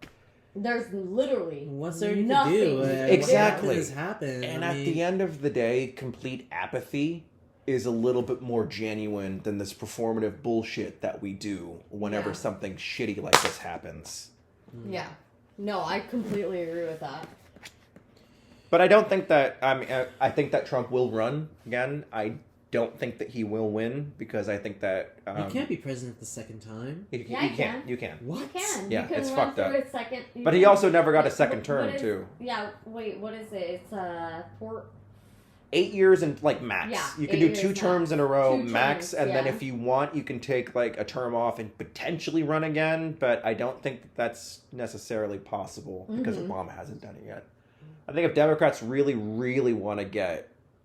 there's literally what's there nothing to do? Exactly. What has happened? And at the end of the day, complete apathy is a little bit more genuine than this performative bullshit that we do whenever something shitty like this happens. Yeah. No, I completely agree with that. But I don't think that... I think that Trump will run again. I don't think that he will win, because I think that... you can't be president the second time. You can. You can. What? You can. Yeah, you can it's run fucked up. a second, But he also never got a second term, too. Yeah, wait, what is it? It's 8 years and max. Yeah, you can do 2 max. terms in a row, 2 max, terms, and then if you want, you can take a term off and potentially run again. But I don't think that's necessarily possible because Obama hasn't done it yet. I think if Democrats really, really want to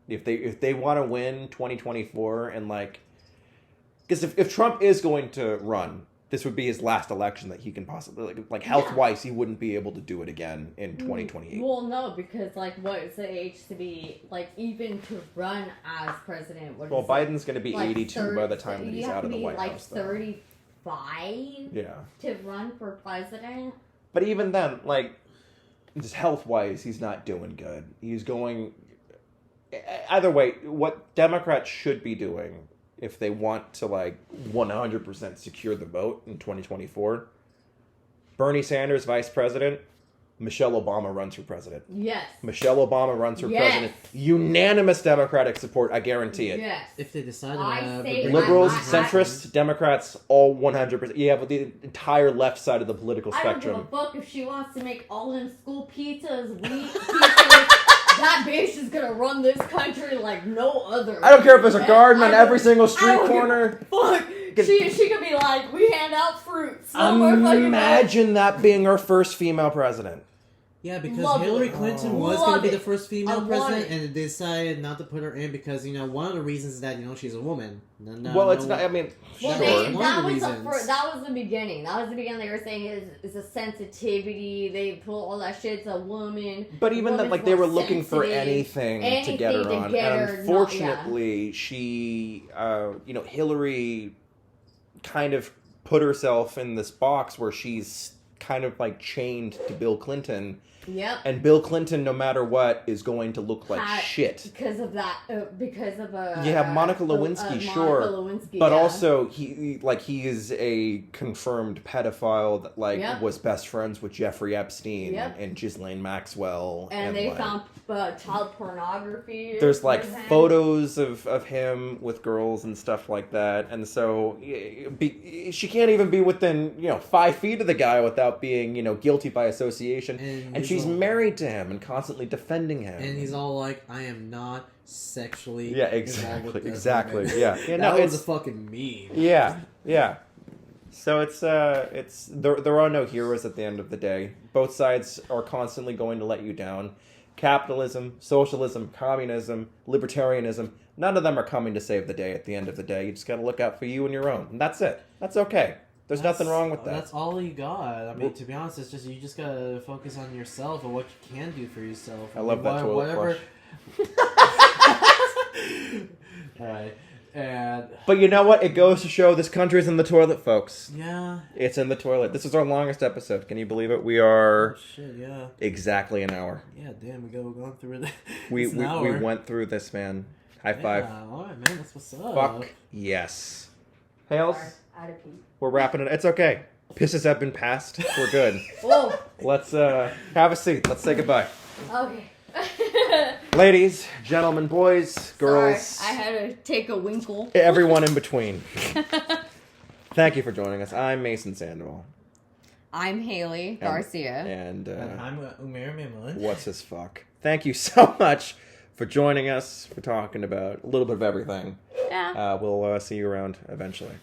if they want to win 2024 and because if Trump is going to run, this would be his last election that he can possibly health-wise, he wouldn't be able to do it again in 2028. Well, no, because what is the age to be even to run as president? Biden's going to be 82 by the time that he's out of the White House. 35. Yeah. To run for president. But even then, just health-wise, he's not doing good. He's going. Either way, what Democrats should be doing, if they want to 100% secure the vote in 2024, Bernie Sanders vice president, Michelle Obama runs for president. Yes. Michelle Obama runs for president. Unanimous Democratic support, I guarantee it. Yes. If they decide to liberals, centrists, Democrats, all 100%. You have the entire left side of the political spectrum. I don't give a fuck if she wants to make all them school pizzas, wheat pizzas. That bitch is gonna run this country like no other. I don't care if there's a garden on every single street corner. Fuck. She could be we hand out fruits. Imagine that being our first female president. Yeah, because Love Hillary it. Clinton was Love going to be it. the first female I want president, it. and they decided not to put her in because, one of the reasons is that, she's a woman. Well, it's not. I mean, Well, sure. that was reasons. that was the beginning. That was the beginning. They were saying it's a sensitivity. They pull all that shit. It's a woman. But even that, like, they were looking for anything to get her to on. get And her, unfortunately, she, Hillary kind of put herself in this box where she's kind of like chained to Bill Clinton. Yep. And Bill Clinton, no matter what, is going to look like shit. Because of that. Because of Monica Lewinsky, sure. Lewinsky, but also, he is a confirmed pedophile that, was best friends with Jeffrey Epstein and Ghislaine Maxwell. And they found child pornography. There's, photos of him with girls and stuff like that. And so, she can't even be within, 5 feet of the guy without being, guilty by association. And she's married to him and constantly defending him. And he's all like, I am not sexually exactly. involved with this Exactly. woman. Yeah. That was a fucking meme. Yeah. So it's there are no heroes at the end of the day. Both sides are constantly going to let you down. Capitalism, socialism, communism, libertarianism, none of them are coming to save the day at the end of the day. You just got to look out for you and your own. And that's it. That's okay. There's nothing wrong with that. That's all you got. I mean, to be honest, it's just you just gotta focus on yourself and what you can do for yourself. I love that toilet flush. All right, but you know what? It goes to show this country's in the toilet, folks. Yeah, it's in the toilet. This is our longest episode. Can you believe it? We are yeah, exactly an hour. Yeah, damn, we gone through it. We went through this, man. High five. All right, man. That's what's up. Fuck yes. Hails. Out of pee. We're wrapping it. It's okay. Pisses have been passed. We're good. Whoa. Let's have a seat. Let's say goodbye. Okay. Ladies, gentlemen, boys, girls. Sorry, I had to take a winkle. Everyone in between. Thank you for joining us. I'm Mason Sandoval. I'm Haley Garcia. And I'm Umair Memon. What's his fuck? Thank you so much for joining us, for talking about a little bit of everything. Yeah. We'll see you around eventually.